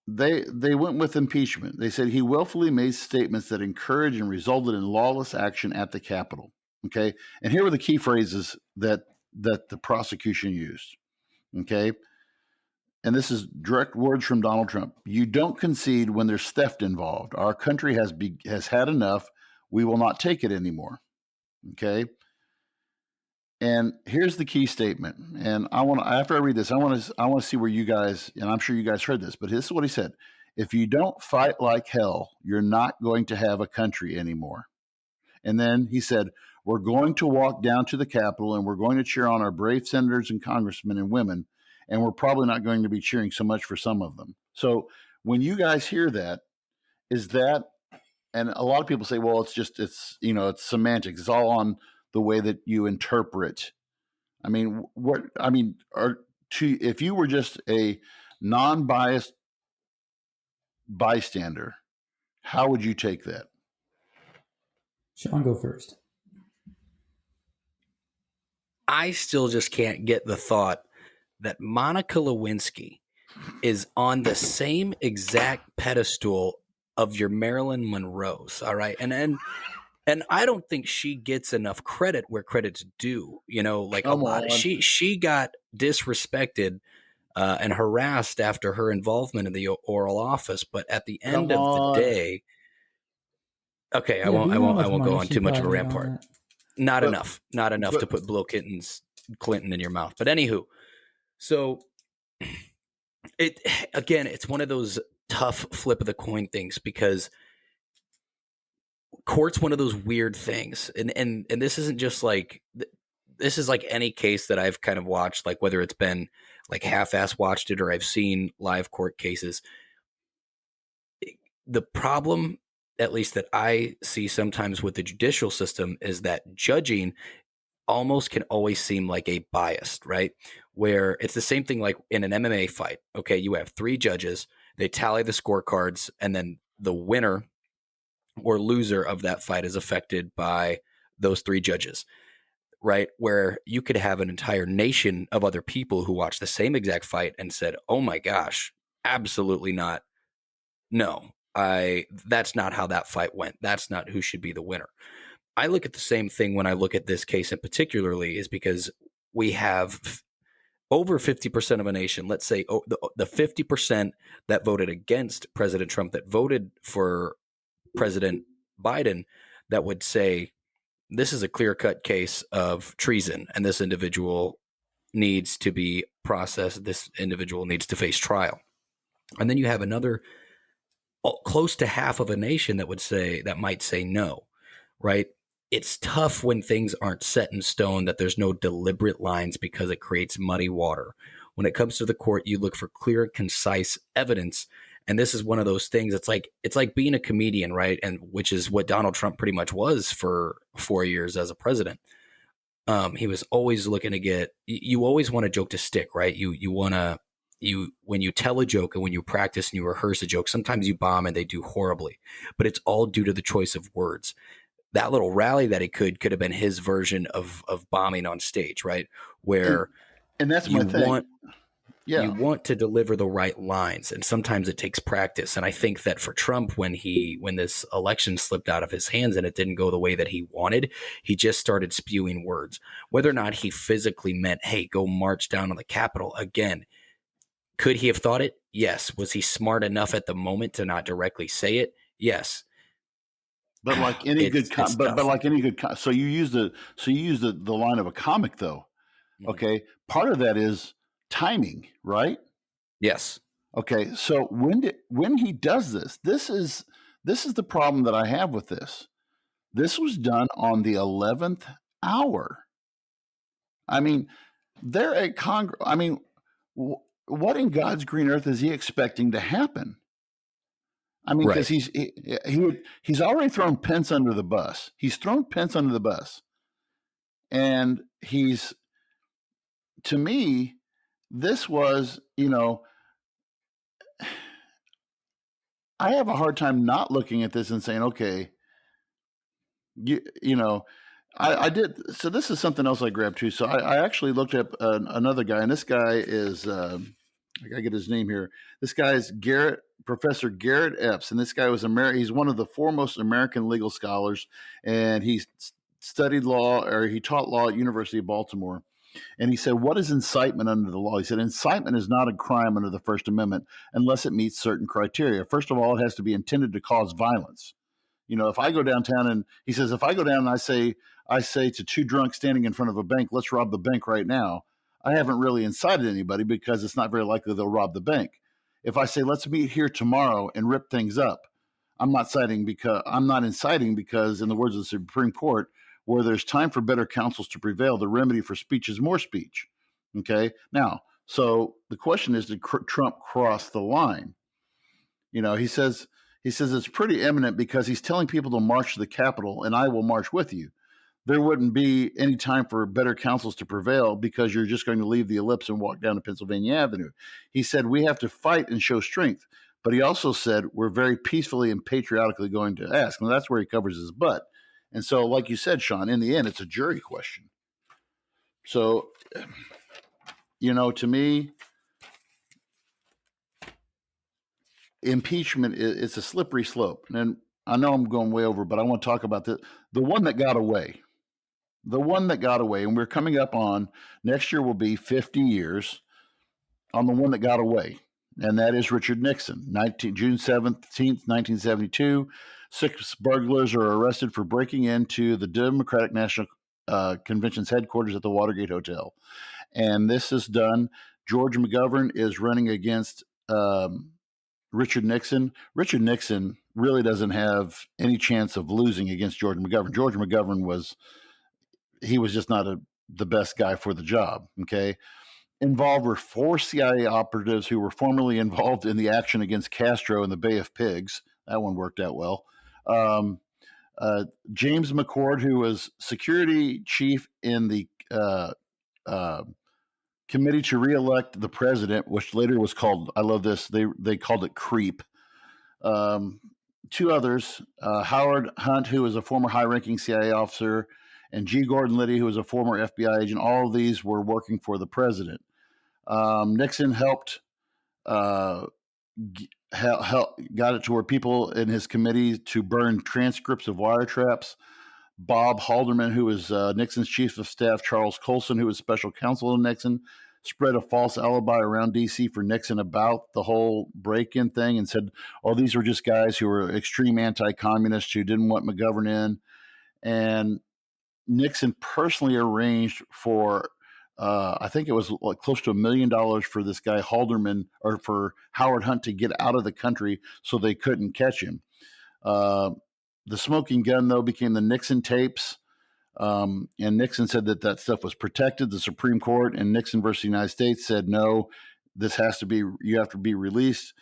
they went with impeachment. They said he willfully made statements that encouraged and resulted in lawless action at the Capitol. Okay. And here were the key phrases that the prosecution used. Okay. And this is direct words from Donald Trump. You don't concede when there's theft involved. Our country has had enough. We will not take it anymore. Okay. And here's the key statement. And after I read this, I want to see where you guys, and I'm sure you guys heard this, but this is what he said. If you don't fight like hell, you're not going to have a country anymore. And then he said, we're going to walk down to the Capitol and we're going to cheer on our brave senators and congressmen and women. And we're probably not going to be cheering so much for some of them. So when you guys hear that, is that, and a lot of people say, well, it's semantics. It's all on the way that you interpret. I mean, if you were just a non-biased bystander, how would you take that? Sean, go first. I still just can't get the thought that Monica Lewinsky is on the same exact pedestal of your Marilyn Monroe's. All right. And I don't think she gets enough credit where credit's due. You know, like a Come lot, on. she got disrespected and harassed after her involvement in the oral office. But at the end Come of the on. day, okay, Yeah, but you know how I much won't go money on she too much of a probably made on rampart. that? Not But enough, not enough to but put Bill Clinton in your mouth. But anywho, so it again, it's one of those tough flip of the coin things because court's one of those weird things, and this isn't just like this is like any case that I've kind of watched, like whether it's been like half-ass watched it or I've seen live court cases. The problem, at least that I see sometimes with the judicial system, is that judging almost can always seem like a biased, right? Where it's the same thing like in an MMA fight. Okay, you have three judges, they tally the scorecards, and then the winner or loser of that fight is affected by those three judges, right? Where you could have an entire nation of other people who watched the same exact fight and said, "Oh my gosh, absolutely not. No, that's not how that fight went. That's not who should be the winner." I look at the same thing when I look at this case in particularly is because we have over 50% of a nation, let's say the 50% that voted against President Trump, that voted for President Biden, that would say this is a clear-cut case of treason and this individual needs to be processed. This individual needs to face trial. And then you have another close to half of a nation that might say no, right? It's tough when things aren't set in stone, that there's no deliberate lines because it creates muddy water. When it comes to the court, you look for clear, concise evidence. And this is one of those things. It's like being a comedian, right? And which is what Donald Trump pretty much was for 4 years as a president. He was always looking to get. You always want a joke to stick, right? You want to when you tell a joke and when you practice and you rehearse a joke, sometimes you bomb and they do horribly, but it's all due to the choice of words. That little rally that he could have been his version of bombing on stage, right? and Where and that's my you thing. want you Yeah. want to deliver the right lines, and sometimes it takes practice. And I think that for Trump, when this election slipped out of his hands and it didn't go the way that he wanted, he just started spewing words. Whether or not he physically meant, "Hey, go march down on the Capitol," again, could he have thought it? Yes. Was he smart enough at the moment to not directly say it? Yes. But like any good It's but tough. like any good so you use the line of a comic though. Mhm. Okay? Part of that is timing, right? Yes. Okay. So when he does this is the problem that I have with this. This was done on the 11th hour. I mean, they're at Congress. I mean, what in God's green earth is he expecting to happen? I mean, because Right. he's already thrown Pence under the bus. He's thrown Pence under the bus, and he's to me, this was I have a hard time not looking at this and saying, okay, you know, I did. So this is something else I grabbed too. So I actually looked up another guy, and this guy is I gotta get his name here. This guy is Professor Garrett Epps, and this guy was he's one of the foremost American legal scholars, and he studied law or he taught law at University of Baltimore. And he said, "What is incitement under the law?" He said, "Incitement is not a crime under the First Amendment unless it meets certain criteria. First of all, it has to be intended to cause violence. If I go downtown and he says, if I go down and I say to two drunks standing in front of a bank, let's rob the bank right now, I haven't really incited anybody because it's not very likely they'll rob the bank. If I say, let's meet here tomorrow and rip things up, I'm not inciting because, in the words of the Supreme Court, where there's time for better counsels to prevail, the remedy for speech is more speech. Okay. Now, so the question is, did Trump cross the line? He says it's pretty imminent because he's telling people to march to the Capitol and I will march with you. There wouldn't be any time for better counsels to prevail because you're just going to leave the ellipse and walk down to Pennsylvania Avenue. He said we have to fight and show strength. But he also said we're very peacefully and patriotically going to ask. And that's where he covers his butt. And so, like you said, Sean, in the end, it's a jury question. So, to me, impeachment it's a slippery slope. And I know I'm going way over, but I want to talk about the one that got away. The one that got away, and we're coming up on next year will be 50 years on the one that got away, and that is Richard Nixon. June 17th, 1972, 6 burglars are arrested for breaking into the Democratic National Convention's headquarters at the Watergate Hotel. And this is done. George McGovern is running against Richard Nixon. Richard Nixon really doesn't have any chance of losing against George McGovern. George McGovern was just not the best guy for the job. Okay. Involved were 4 CIA operatives who were formerly involved in the action against Castro in the Bay of Pigs. That one worked out well. James McCord, who was security chief in the committee to reelect the president, which later was called, I love this, they called it CREEP. 2 others, Howard Hunt, who was a former high-ranking CIA officer, and G. Gordon Liddy, who was a former FBI agent. All of these were working for the president. Nixon helped got it to where people in his committee to burn transcripts of wiretaps. Bob Haldeman, who was Nixon's chief of staff, Charles Colson, who was special counsel to Nixon, spread a false alibi around D.C. for Nixon about the whole break-in thing and said, oh, these were just guys who were extreme anti-communists who didn't want McGovern in. And Nixon personally arranged for I think it was like close to $1 million for this guy Haldeman, or for Howard Hunt, to get out of the country so they couldn't catch him. The smoking gun, though, became the Nixon tapes. And Nixon said that stuff was protected. The Supreme Court and Nixon versus the United States said, no, you have to be released.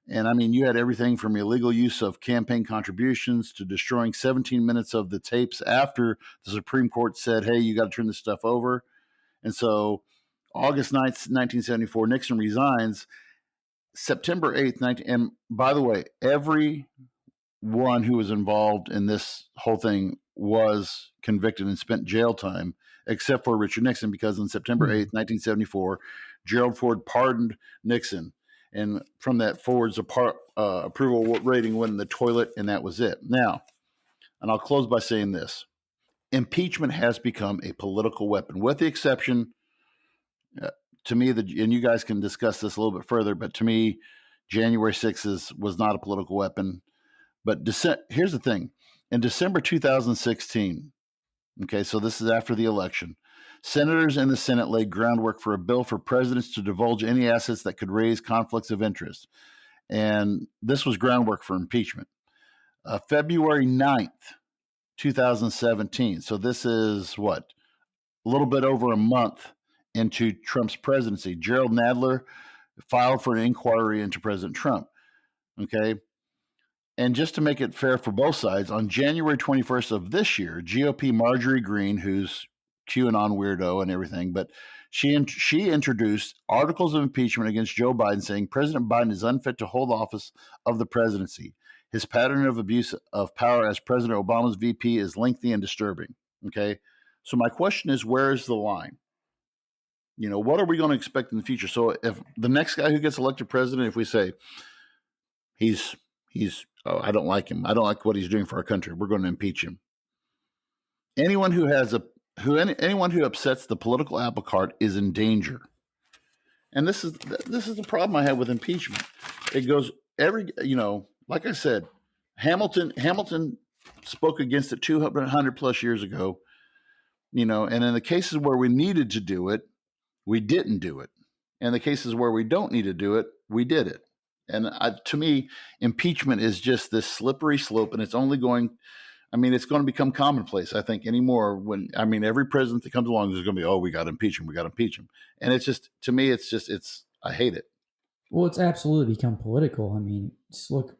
And I mean, you had everything from illegal use of campaign contributions to destroying 17 minutes of the tapes after the Supreme Court said, hey, you got to turn this stuff over. And so August 9th, 1974, Nixon resigns. September 8th, and by the way, everyone who was involved in this whole thing was convicted and spent jail time, except for Richard Nixon, because on September 8th, 1974, Gerald Ford pardoned Nixon. And from that, Ford's approval rating went in the toilet, and that was it. Now, and I'll close by saying this. Impeachment has become a political weapon, with the exception, to me, and you guys can discuss this a little bit further, but to me, January 6th was not a political weapon. But here's the thing. In December 2016, okay, so this is after the election, senators in the Senate laid groundwork for a bill for presidents to divulge any assets that could raise conflicts of interest. And this was groundwork for impeachment. February 9th, 2017. So this is a little bit over a month into Trump's presidency. Gerald Nadler filed for an inquiry into President Trump. Okay. And just to make it fair for both sides, on January 21st of this year, GOP Marjorie Greene, who's QAnon weirdo and everything, but she introduced articles of impeachment against Joe Biden, saying President Biden is unfit to hold office of the presidency. His pattern of abuse of power as President Obama's VP is lengthy and disturbing. Okay. So my question is, where is the line? What are we going to expect in the future? So if the next guy who gets elected president, if we say I don't like him, I don't like what he's doing for our country, we're going to impeach him. Anyone who upsets the political apple cart is in danger. And this is the problem I have with impeachment. It goes like I said, Hamilton spoke against it 200 plus years ago, and in the cases where we needed to do it, we didn't do it. And the cases where we don't need to do it, we did it. And to me, impeachment is just this slippery slope, and it's only it's going to become commonplace, I think, anymore. Every president that comes along, there's going to be, we got to impeach him. And it's just, to me, I hate it. Well, it's absolutely become political. Just look,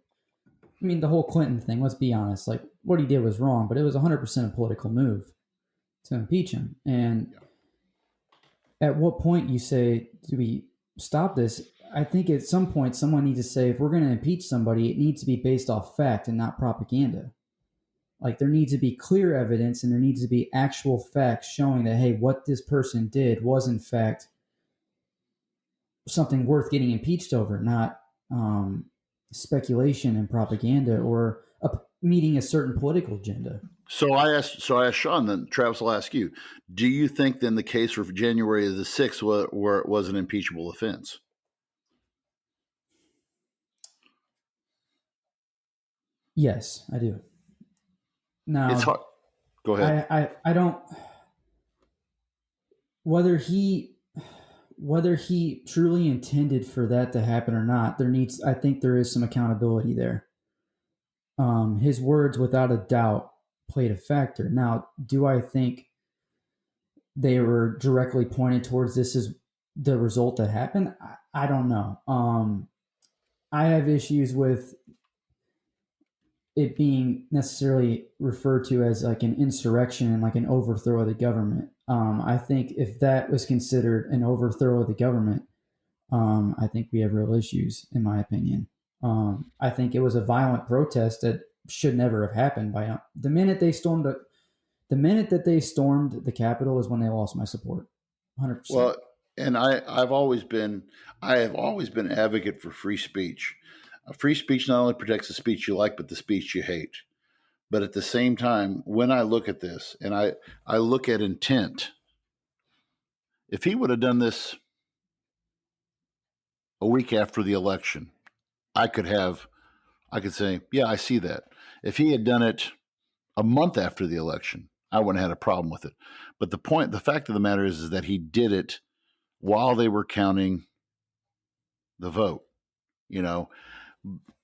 the whole Clinton thing, let's be honest, like what he did was wrong, but it was 100% a political move to impeach him. And at what point you say, do we stop this? I think at some point someone needs to say, if we're going to impeach somebody, it needs to be based off fact and not propaganda. Like there needs to be clear evidence and there needs to be actual facts showing that, hey, what this person did was in fact something worth getting impeached over, not speculation and propaganda or meeting a certain political agenda. So I asked Sean. Then Travis will ask you: do you think then the case for January the 6th where it was an impeachable offense? Yes, I do. Now, It's hard. Go ahead. I don't whether he truly intended for that to happen or not. I think there is some accountability there. His words, without a doubt, played a factor. Now, do I think they were directly pointed towards this as the result that happened? I don't know. I have issues with it being necessarily referred to as like an insurrection and like an overthrow of the government. I think if that was considered an overthrow of the government, I think we have real issues, in my opinion. I think it was a violent protest that should never have happened. The minute that they stormed the Capitol is when they lost my support, 100%. Well, and I have always been advocate for free speech. Free speech not only protects the speech you like, but the speech you hate. But at the same time, when I look at this and I look at intent, if he would have done this a week after the election, I could say, yeah, I see that. If he had done it a month after the election, I wouldn't have had a problem with it. But the fact of the matter is that he did it while they were counting the vote, you know.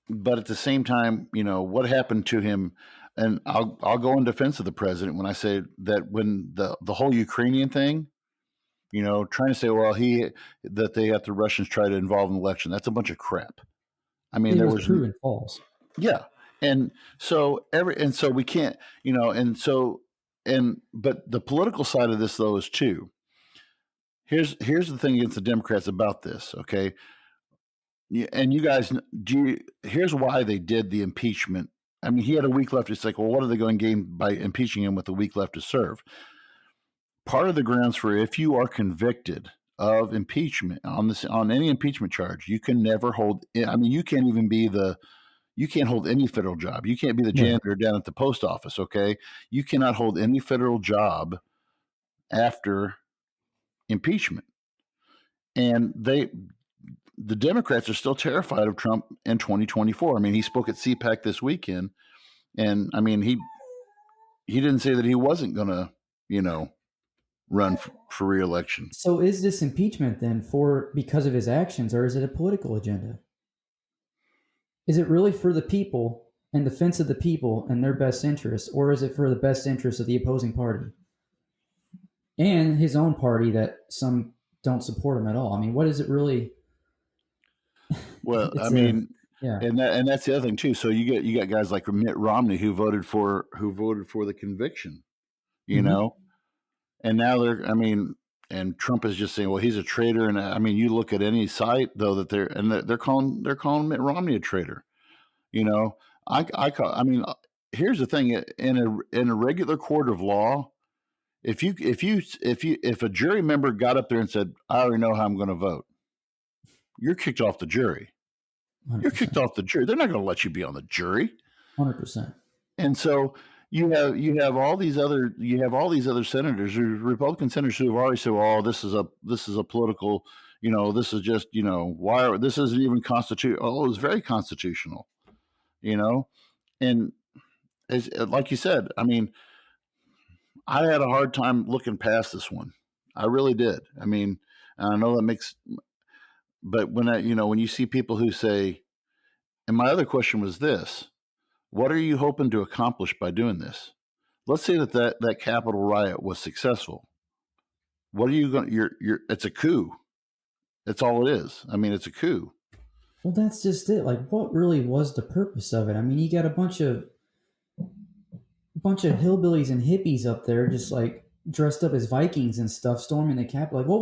But at the same time, you know, what happened to him, and I'll go in defense of the president when I say that when the whole Ukrainian thing, you know, trying to say, well, that they have the Russians try to involve in the election, that's a bunch of crap. I mean, it was proven false. Yeah. And so we can't, you know, but the political side of this though is too. Here's the thing against the Democrats about this, okay? And you guys, here's why they did the impeachment. I mean, he had a week left. It's like, well, what are they going to gain by impeaching him with a week left to serve? Part of the grounds for if you are convicted of impeachment on any impeachment charge, you can never hold. I mean, you can't hold any federal job. You can't be the janitor down at the post office. Okay, you cannot hold any federal job after impeachment, and the Democrats are still terrified of Trump in 2024. I mean, he spoke at CPAC this weekend, and I mean, he didn't say that he wasn't going to, you know, run for re-election. So is this impeachment then because of his actions, or is it a political agenda? Is it really for the people and defense of the people and their best interests, or is it for the best interests of the opposing party and his own party that some don't support him at all? I mean, what is it really? Well, I mean, yeah, and that's the other thing too. So you got guys like Mitt Romney who voted for the conviction, you know, and now and Trump is just saying, well, he's a traitor. And I mean, you look at any site though that they're calling Mitt Romney a traitor. You know, I mean, here's the thing: in a regular court of law, if a jury member got up there and said, "I already know how I'm going to vote," you're kicked off the jury. 100%. You're kicked off the jury. They're not going to let you be on the jury. 100%. And so you have all these other senators, Republican senators, who have already said, "Oh, this is a political, you know, this is just, you know, this isn't even constitutional." Oh, it's very constitutional, you know, and like you said, I mean, I had a hard time looking past this one. I really did. I mean, I know that makes. But when you see people who say, and my other question was this: what are you hoping to accomplish by doing this? Let's say that Capitol riot was successful. What are you going? It's a coup. That's all it is. I mean, it's a coup. Well, that's just it. Like, what really was the purpose of it? I mean, you got a bunch of hillbillies and hippies up there, just like dressed up as Vikings and stuff, storming the Capitol. Like, what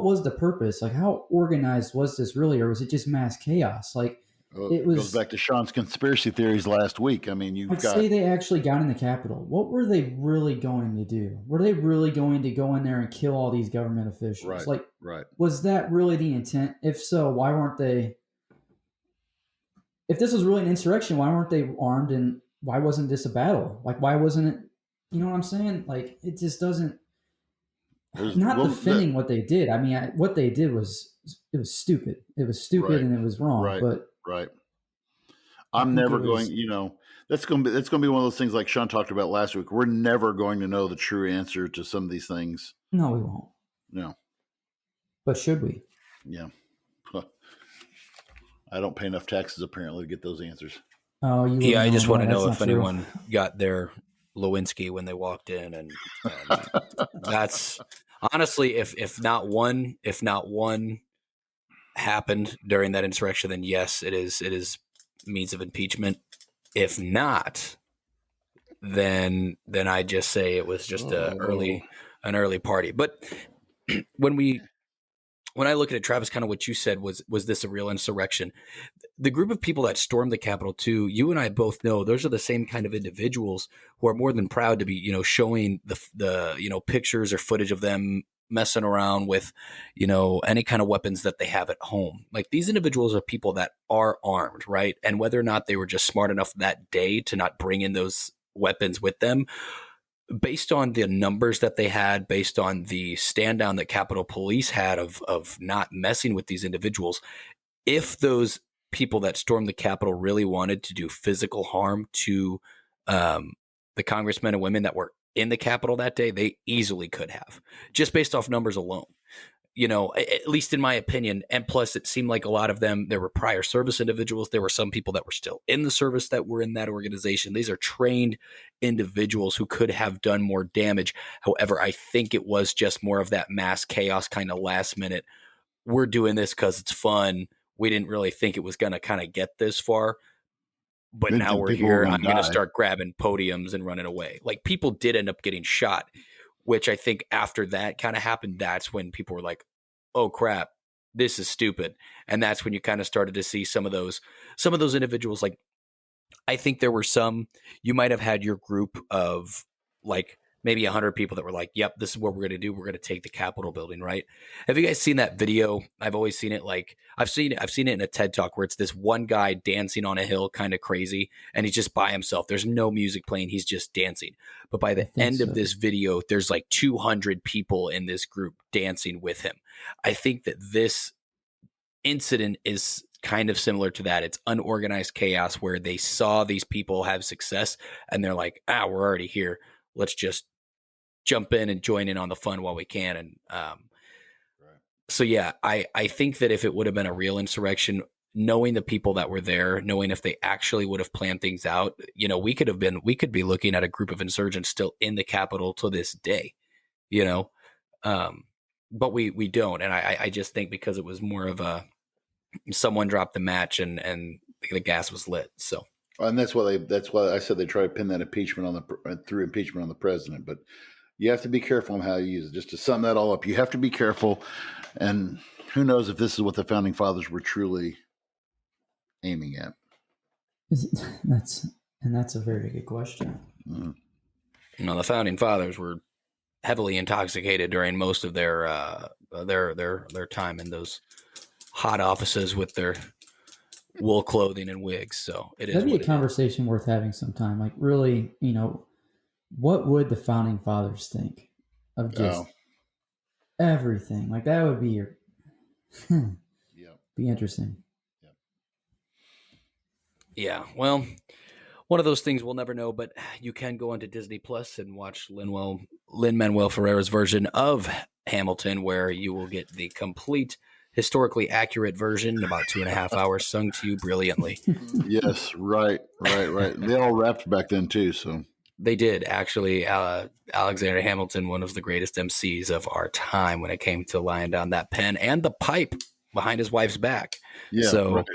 was the purpose? Like, how organized was this really, or was it just mass chaos? Like, Well, it it goes was. back to Sean's conspiracy theories last week. I mean, you've Like, say got they actually got in the Capitol. What were they really going to do? Were they really going to go in there and kill all these government officials? right, Like, right. was that really the intent? If so, why weren't they? If this was really an insurrection, why weren't they armed? And why wasn't this a battle? Like, why wasn't it? You know what I'm saying? Like, it just doesn't. There's Not well, defending what they did. I mean, what they did was it was stupid. It was stupid right, and it was wrong. right, But right. I I'm think it never going. was That's going to be one of those things like Sean talked about last week. We're never going to know the true answer to some of these things. no, we won't. No, But should we? yeah. I don't pay enough taxes apparently to get those answers. Oh, you live Yeah, in I just want to Illinois. know That's if not true. anyone got their Lewinsky when they walked in, and that's honestly, if not one happened during that insurrection, then yes, it is means of impeachment. If not, then I just say it was just an early party. But when I look at it, Travis, kind of what you said was this a real insurrection? The group of people that stormed the Capitol too, you and I both know those are the same kind of individuals who are more than proud to be, showing the pictures or footage of them messing around with, any kind of weapons that they have at home. Like, these individuals are people that are armed, right? And whether or not they were just smart enough that day to not bring in those weapons with them, based on the numbers that they had, based on the stand down that Capitol Police had of not messing with these individuals, if those people that stormed the Capitol really wanted to do physical harm to the congressmen and women that were in the Capitol that day, they easily could have, just based off numbers alone. At least in my opinion. And plus, it seemed like a lot of them, there were prior service individuals. There were some people that were still in the service that were in that organization. These are trained individuals who could have done more damage. However, I think it was just more of that mass chaos kind of last minute. We're doing this because it's fun. We didn't really think it was going to kind of get this far. But Didn't now think we're people were here. gonna I'm going to die. start grabbing podiums and running away. Like, people did end up getting shot, which I think after that kind of happened, that's when people were like, oh crap, this is stupid. And that's when you kind of started to see some of those individuals. Like, I think there were some, you might have had your group of like maybe 100 people that were like, yep, this is what we're going to do. We're going to take the Capitol building, right? Have you guys seen that video? I've always seen it. Like, I've seen it in a TED Talk where it's this one guy dancing on a hill, kind of crazy, and he's just by himself. There's no music playing. He's just dancing. But by the end of this video, there's like 200 people in this group dancing with him. I think that this incident is kind of similar to that. It's unorganized chaos where they saw these people have success and they're like, we're already here. Let's just jump in and join in on the fun while we can. And so, yeah, I think that if it would have been a real insurrection, knowing the people that were there, knowing if they actually would have planned things out, we could be looking at a group of insurgents still in the Capitol to this day, but we don't. And I just think because it was more of someone dropped the match and the gas was lit. So, and that's why I said they try to pin that impeachment through impeachment on the president. But you have to be careful on how you use it. Just to sum that all up, you have to be careful. And who knows if this is what the founding fathers were truly aiming at? That's a very good question. The founding fathers were heavily intoxicated during most of their time in those hot offices with their wool clothing and wigs. So that'd be a conversation worth having sometime. Like, really, what would the founding fathers think of just everything? Like, that would be be interesting. Yeah. Well, one of those things we'll never know, but you can go onto Disney Plus and watch Lin-Manuel Ferreira's version of Hamilton, where you will get the complete historically accurate version in about 2.5 hours, sung to you brilliantly. Yes, right. They all rapped back then too, so they did actually. Alexander Hamilton, one of the greatest MCs of our time, when it came to laying down that pen and the pipe behind his wife's back. Yeah, so right.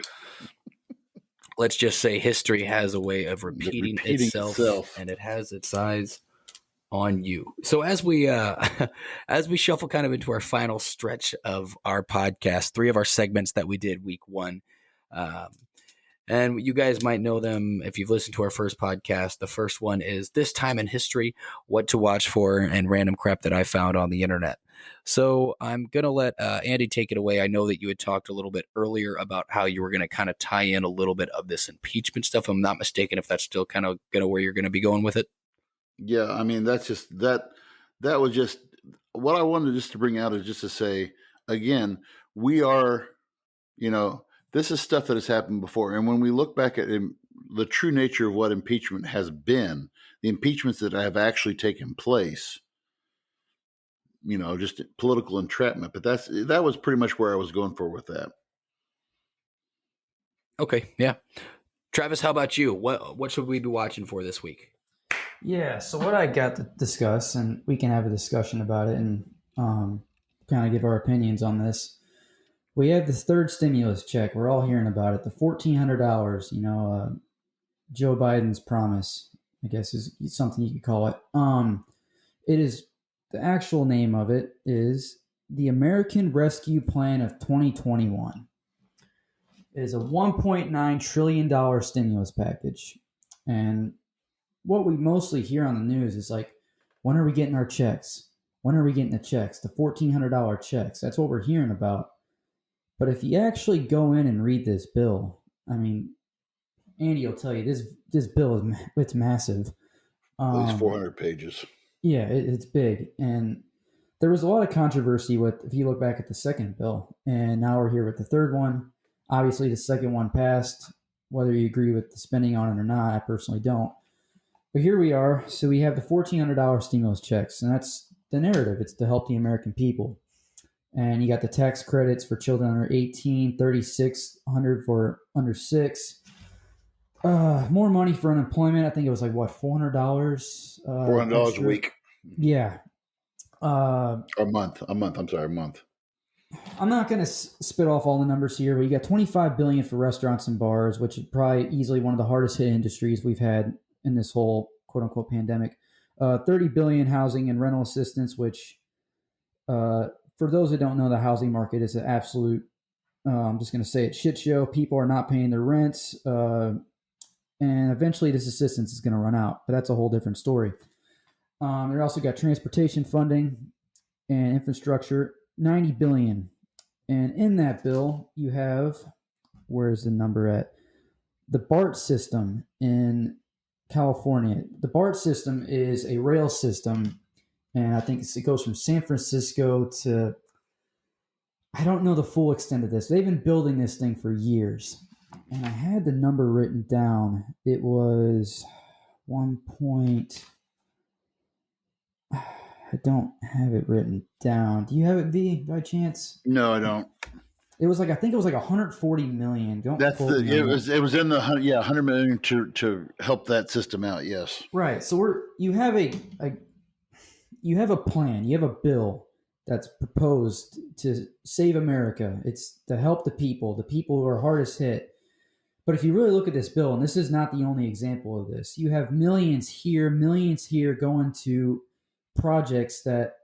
Let's just say history has a way of repeating itself, and it has its eyes on you. So as we shuffle kind of into our final stretch of our podcast, 3 of our segments that we did week 1, And you guys might know them if you've listened to our first podcast. The first one is This Time in History, What to Watch For, and random crap that I found on the internet. So I'm going to let Andy take it away. I know that you had talked a little bit earlier about how you were going to kind of tie in a little bit of this impeachment stuff. I'm not mistaken if that's still kind of where you're going to be going with it. Yeah, I mean, that's just that was just what I wanted just to bring out is just to say again, we are, this is stuff that has happened before. And when we look back at the true nature of what impeachment has been, the impeachments that have actually taken place, just political entrapment. But that was pretty much where I was going for with that. Okay, yeah. Travis, how about you? What should we be watching for this week? Yeah, so what I got to discuss, and we can have a discussion about it and kind of give our opinions on this. We have this third stimulus check. We're all hearing about it. The $1,400, Joe Biden's promise, I guess is something you could call it. It is, the actual name of it is the American Rescue Plan of 2021. It is a $1.9 trillion stimulus package. And what we mostly hear on the news is like, when are we getting our checks? When are we getting the checks? The $1,400 checks. That's what we're hearing about. But if you actually go in and read this bill, I mean, Andy will tell you this bill it's massive. At least 400 pages. Yeah, it's big. And there was a lot of controversy with, if you look back at the second bill, and now we're here with the third one. Obviously, the second one passed, whether you agree with the spending on it or not. I personally don't. But here we are. So we have the $1,400 stimulus checks, and that's the narrative. It's to help the American people. And you got the tax credits for children under 18, $3,600 for under 6. More money for unemployment. I think it was like, what, $400? $400 a week. Yeah. A month. I'm sorry, a month. I'm not going to spit off all the numbers here, but you got $25 billion for restaurants and bars, which is probably easily one of the hardest hit industries we've had in this whole quote unquote pandemic. $30 billion housing and rental assistance, which, for those that don't know, the housing market is an absolute, I'm just going to say it, shit show. People are not paying their rents. And eventually this assistance is going to run out, but that's a whole different story. They also got transportation funding and infrastructure, $90 billion. And in that bill, you have, where's the number at? The BART system in California. The BART system is a rail system, and I think it goes from San Francisco to, I don't know the full extent of this. They've been building this thing for years. And I had the number written down. It was 1 point. I don't have it written down. Do you have it, V, by chance? No, I don't. It was like, I think it was like 140 million. It was in the 100 million to help that system out. Yes. Right. So you have a plan. You have a bill that's proposed to save America. It's to help the people who are hardest hit. But if you really look at this bill, and this is not the only example of this, you have millions here going to projects that,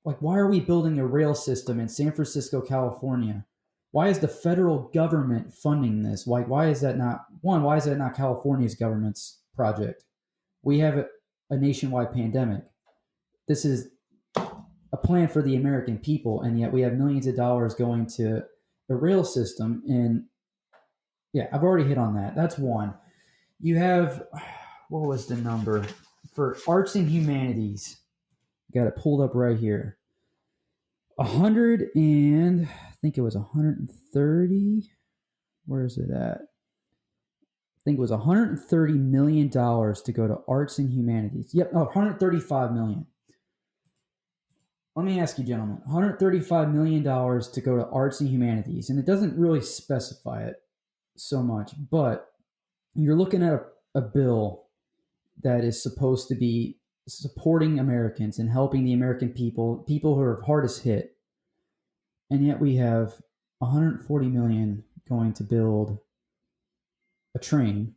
like, why are we building a rail system in San Francisco, California? Why is the federal government funding this? Why is that not California's government's project? We have a nationwide pandemic. This is a plan for the American people, and yet we have millions of dollars going to a rail system. And yeah, I've already hit on that. That's one. You have, what was the number for arts and humanities? Got it pulled up right here. I think it was 130. Where is it at? I think it was $130 million to go to arts and humanities. Yep, 135 million. Let me ask you, gentlemen, $135 million to go to arts and humanities. And it doesn't really specify it so much, but you're looking at a bill that is supposed to be supporting Americans and helping the American people who are hardest hit. And yet we have 140 million going to build a train,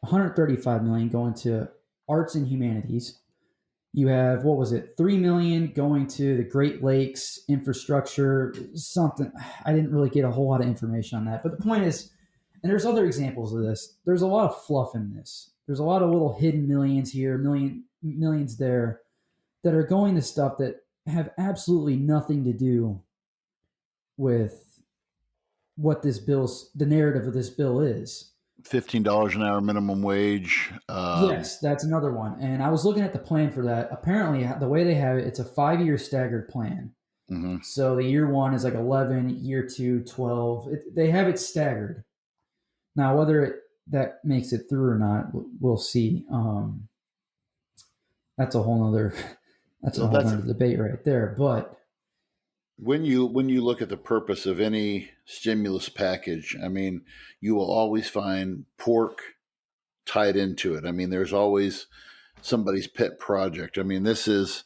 135 million going to arts and humanities. You have, 3 million going to the Great Lakes infrastructure, something. I didn't really get a whole lot of information on that. But the point is, And there's other examples of this. There's a lot of fluff in this. There's a lot of little hidden millions here, millions there, that are going to stuff that have absolutely nothing to do with what the narrative of this bill is. $15 an hour minimum wage. Yes, that's another one. And I was looking at the plan for that. Apparently, the way they have it, it's a 5-year staggered plan. Mm-hmm. So the year one is like 11, year two, 12. They have it staggered. Now, whether that makes it through or not, we'll see. That's a whole nother debate right there. But when you look at the purpose of any stimulus package, I mean, you will always find pork tied into it. I mean, there's always somebody's pet project. I mean, this is,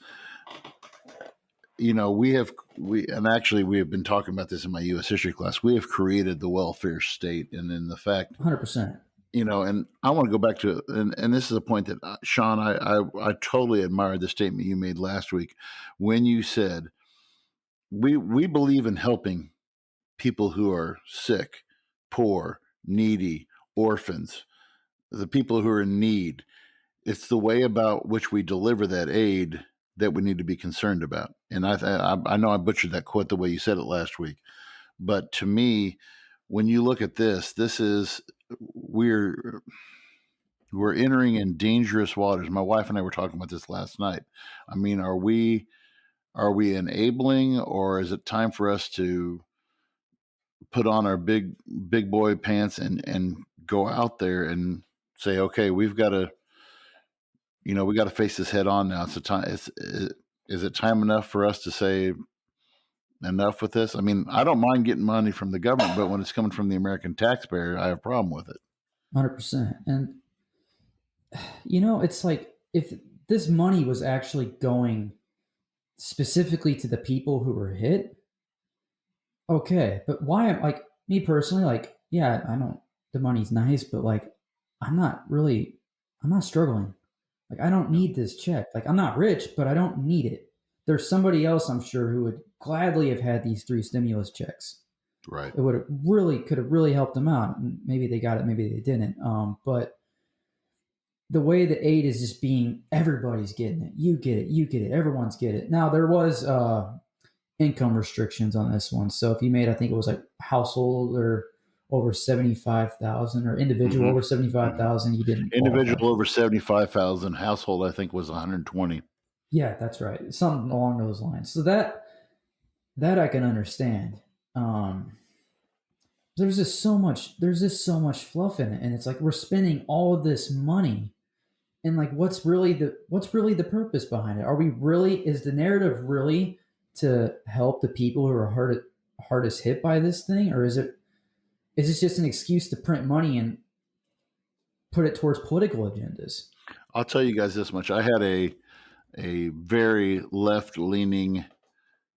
we have been talking about this in my U.S. history class. We have created the welfare state, and in the fact, 100%. And I want to go back to, and this is a point that Sean, I totally admired the statement you made last week when you said we believe in helping people who are sick, poor, needy, orphans, the people who are in need. It's the way about which we deliver that aid that we need to be concerned about. And I know I butchered that quote the way you said it last week, but to me, when you look at this is we're entering in dangerous waters. My wife and I were talking about this last night. I mean, are we enabling, or is it time for us to put on our big boy pants and go out there and say, okay, we've got to, we got to face this head on now. It's a time. Is it time enough for us to say enough with this? I mean, I don't mind getting money from the government, but when it's coming from the American taxpayer, I have a problem with it. 100%. And it's like if this money was actually going specifically to the people who were hit, okay, but why? Like me personally, like, yeah, I don't. The money's nice, but like, I'm not struggling. Like, I don't need this check. Like, I'm not rich, but I don't need it. There's somebody else, I'm sure, who would gladly have had these 3 stimulus checks. Right. It could have really helped them out. Maybe they got it, maybe they didn't. But the way the aid is just being, everybody's getting it. You get it. Everyone's get it. Now there was income restrictions on this one. So if you made, I think it was like household or over 75,000 or individual over 75,000, you didn't individual qualify. over 75,000. Household, I think, was 120. Yeah, that's right. Something along those lines. So that I can understand. There's just so much fluff in it, and it's like we're spending all of this money, and like what's really the purpose behind it? Is the narrative really to help the people who are hardest hit by this thing, or is this just an excuse to print money and put it towards political agendas? I'll tell you guys this much. I had a very left-leaning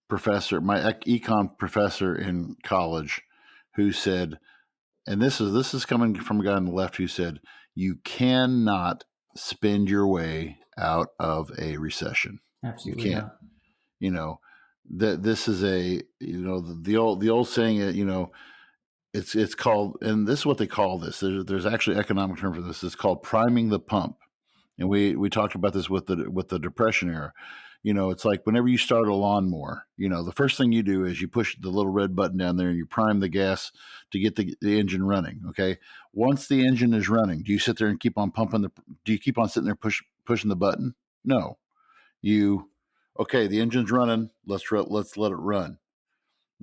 professor, my econ professor in college, who said, and this is coming from a guy on the left, who said, you cannot spend your way out of a recession. Absolutely you can't. not. That this is the old saying, it's called, and this is what they call this. There's actually economic term for this. It's called priming the pump. And we talked about this with the Depression era. It's like whenever you start a lawnmower, the first thing you do is you push the little red button down there and you prime the gas to get the engine running. Okay. Once the engine is running, do you sit there and keep on pumping do you keep on sitting there pushing the button? No. Okay, the engine's running. Let's let it run.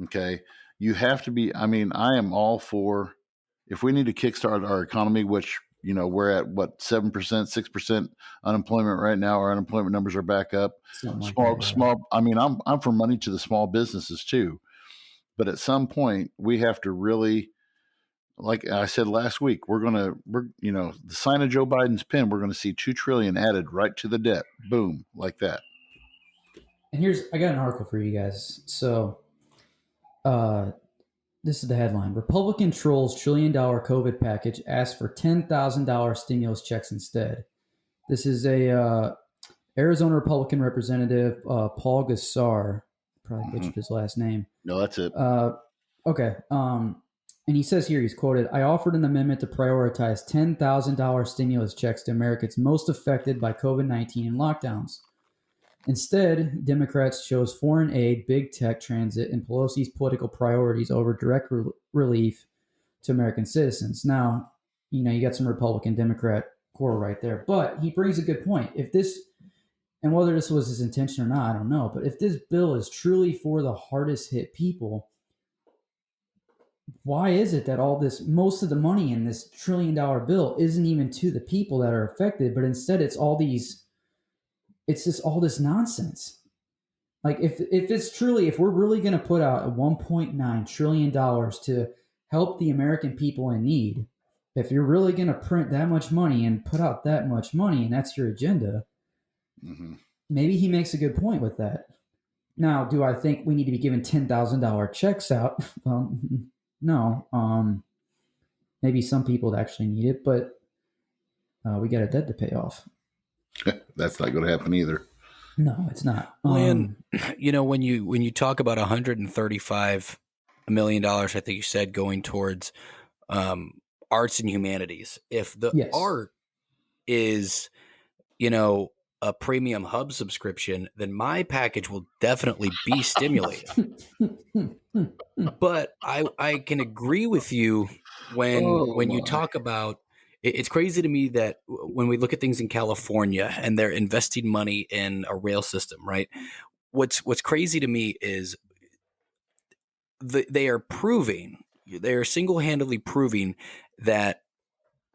Okay. You have to be, I mean, I am all for, if we need to kickstart our economy, which, we're at what, 7%, 6% unemployment right now. Our unemployment numbers are back up. Small. I mean, I'm for money to the small businesses too. But at some point we have to really, like I said last week, the sign of Joe Biden's pen, we're going to see 2 trillion added right to the debt. Boom, like that. And I got an article for you guys. So, this is the headline: Republican trolls $1 trillion COVID package, asks for $10,000 stimulus checks instead. This is a Arizona Republican representative, Paul Gassar. Probably butchered his last name. No, that's it. Okay. And And he says here, he's quoted, "I offered an amendment to prioritize $10,000 stimulus checks to Americans most affected by COVID-19 and lockdowns. Instead, Democrats chose foreign aid, big tech, transit, and Pelosi's political priorities over direct relief to American citizens." Now, you got some Republican Democrat core right there, but he brings a good point. If this, and whether this was his intention or not, I don't know, but if this bill is truly for the hardest hit people, why is it that most of the money in this $1 trillion bill isn't even to the people that are affected, but instead it's just all this nonsense? Like if we're really going to put out $1.9 trillion to help the American people in need, if you're really going to print that much money and put out that much money, and that's your agenda, maybe he makes a good point with that. Now, do I think we need to be giving $10,000 checks out? Well, no. Maybe some people actually need it, but we got a debt to pay off. That's not going to happen either. No, it's not. When you talk about $135 million, I think you said, going towards arts and humanities, if the art is, a premium hub subscription, then my package will definitely be stimulated. But I can agree with you when you talk about, it's crazy to me that when we look at things in California and they're investing money in a rail system, right? What's crazy to me is they are single-handedly proving that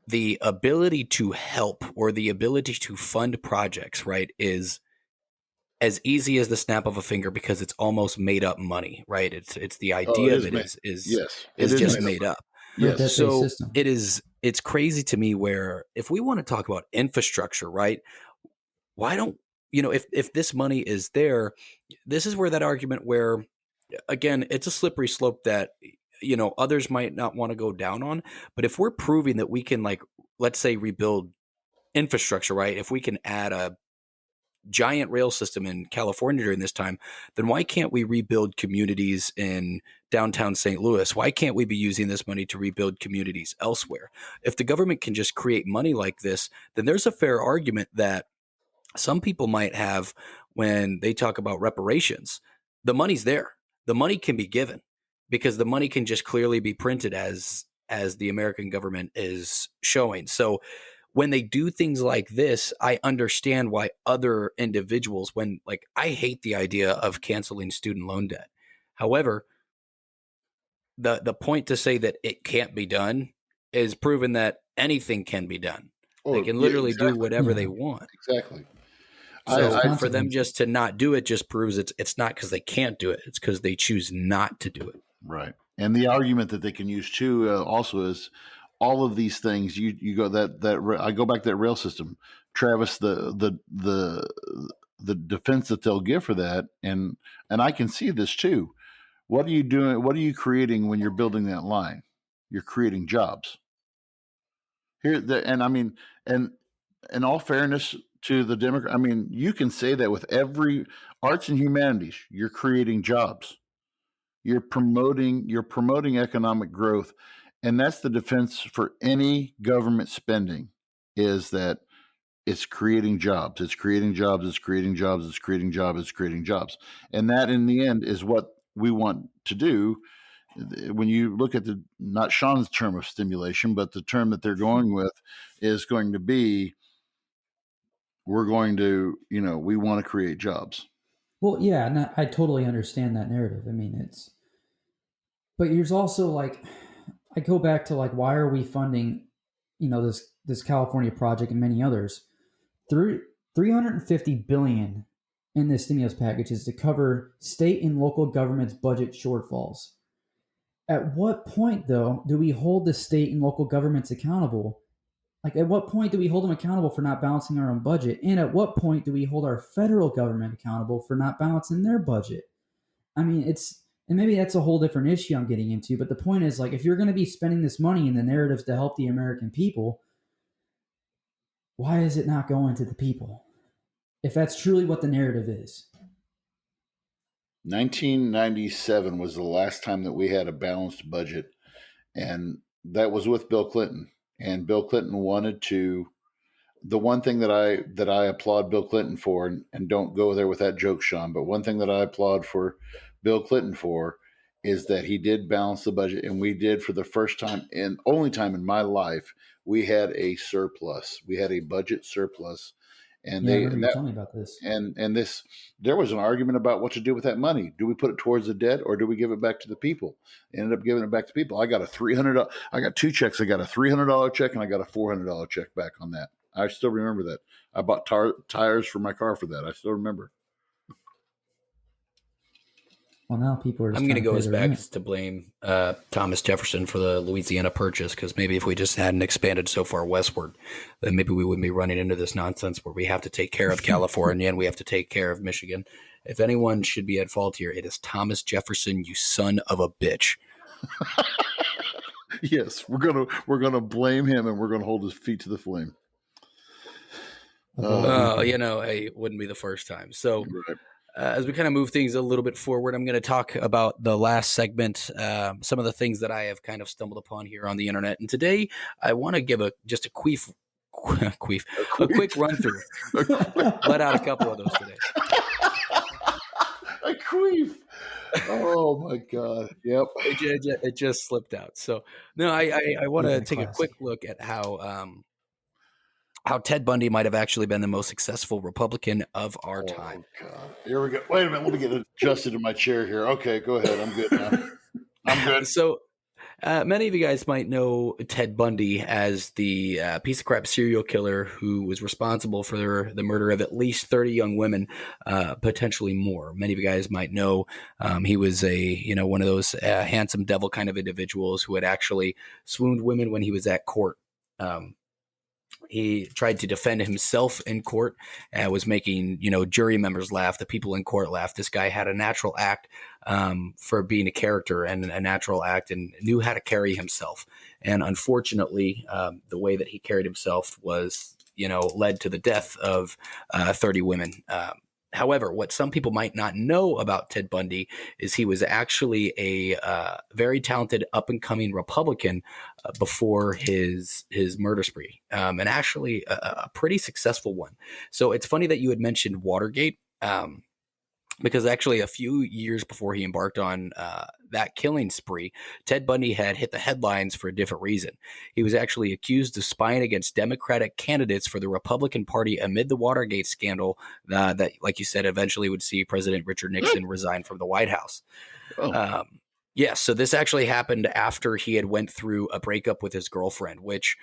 the ability to help or the ability to fund projects, right, is as easy as the snap of a finger, because it's almost made up money, right? It's the idea of it is just made up. Yes. So it's crazy to me where if we want to talk about infrastructure, right, why don't, if this money is there, this is where that argument where, again, it's a slippery slope that, others might not want to go down on. But if we're proving that we can, like, let's say, rebuild infrastructure, right? If we can add a giant rail system in California during this time, then why can't we rebuild communities in downtown St. Louis? Why can't we be using this money to rebuild communities elsewhere? If the government can just create money like this, then there's a fair argument that some people might have when they talk about reparations. The money's there. The money can be given because the money can just clearly be printed as the American government is showing. So when they do things like this, I understand why other individuals, I hate the idea of canceling student loan debt. However, the point to say that it can't be done is proven that anything can be done. They can literally do whatever they want. Exactly. So for them just to not do it just proves it's not because they can't do it. It's because they choose not to do it. Right. And the argument that they can use too also is all of these things. You go that I go back to that rail system, Travis. The defense that they'll give for that, and I can see this too. What are you doing? What are you creating when you're building that line? You're creating jobs. And I mean, and in all fairness to the Democrat, I mean, you can say that with every arts and humanities, you're creating jobs. You're promoting economic growth, and that's the defense for any government spending, is that it's creating jobs. It's creating jobs. It's creating jobs. It's creating jobs. It's creating jobs. And that, in the end, is what we want to do. When you look at not Sean's term of stimulation, but the term that they're going with is going to be, we want to create jobs. Well, yeah, and I totally understand that narrative. I mean, but there's also I go back to why are we funding, this California project and many others? $350 billion in this stimulus package is to cover state and local governments' budget shortfalls. At what point, though, do we hold the state and local governments accountable? At what point do we hold them accountable for not balancing our own budget? And at what point do we hold our federal government accountable for not balancing their budget? I mean, and maybe that's a whole different issue I'm getting into, but the point is, if you're going to be spending this money in the narratives to help the American people, why is it not going to the people? If that's truly what the narrative is. 1997 was the last time that we had a balanced budget and that was with Bill Clinton. And Bill Clinton wanted to. The one thing that I applaud Bill Clinton for, and don't go there with that joke, Sean, but one thing that I applaud for Bill Clinton for is that he did balance the budget, and we did, for the first time and only time in my life, we had a surplus. We had a budget surplus, and Yeah, I they remember and you that telling me about this. and this there was an argument about what to do with that money. Do we put it towards the debt, or do we give it back to the people? Ended up giving it back to people. I got a $300. I got two checks. I got a $300 check, and I got a $400 check back on that. I still remember that. I bought tires for my car for that. I still remember. Well, now people are just I'm going to trying to go pay as their back rent. as to blame Thomas Jefferson for the Louisiana Purchase, because maybe if we just hadn't expanded so far westward, then maybe we wouldn't be running into this nonsense where we have to take care of California and we have to take care of Michigan. If anyone should be at fault here, it is Thomas Jefferson, you son of a bitch. Yes, we're gonna blame him, and we're gonna hold his feet to the flame. It wouldn't be the first time. So Right. as we kind of move things a little bit forward, I'm going to talk about the last segment, some of the things that I have kind of stumbled upon here on the internet. And today I want to give a quick run through. Let out a couple of those today. A queef. Oh my God. Yep. It just slipped out. So no, I want to Yeah, take a classic. quick look at how Ted Bundy might have actually been the most successful Republican of our time. Oh God. Here we go. Wait a minute. Let me get adjusted in my chair here. Okay, go ahead. I'm good now. I'm good. So many of you guys might know Ted Bundy as the piece of crap serial killer who was responsible for the murder of at least 30 young women, potentially more. Many of you guys might know he was one of those handsome devil kind of individuals who had actually swooned women when he was at court. He tried to defend himself in court and was making, jury members laugh, the people in court laugh. This guy had a natural act for being a character and a natural act and knew how to carry himself. And unfortunately, the way that he carried himself was, led to the death of 30 women. However, what some people might not know about Ted Bundy is he was actually a very talented up-and-coming Republican before his murder spree, and actually a pretty successful one. So it's funny that you had mentioned Watergate, because actually a few years before he embarked on that killing spree, Ted Bundy had hit the headlines for a different reason. He was actually accused of spying against Democratic candidates for the Republican Party amid the Watergate scandal that, like you said, eventually would see President Richard Nixon resign from the White House. Oh. Yes, so this actually happened after he had went through a breakup with his girlfriend, which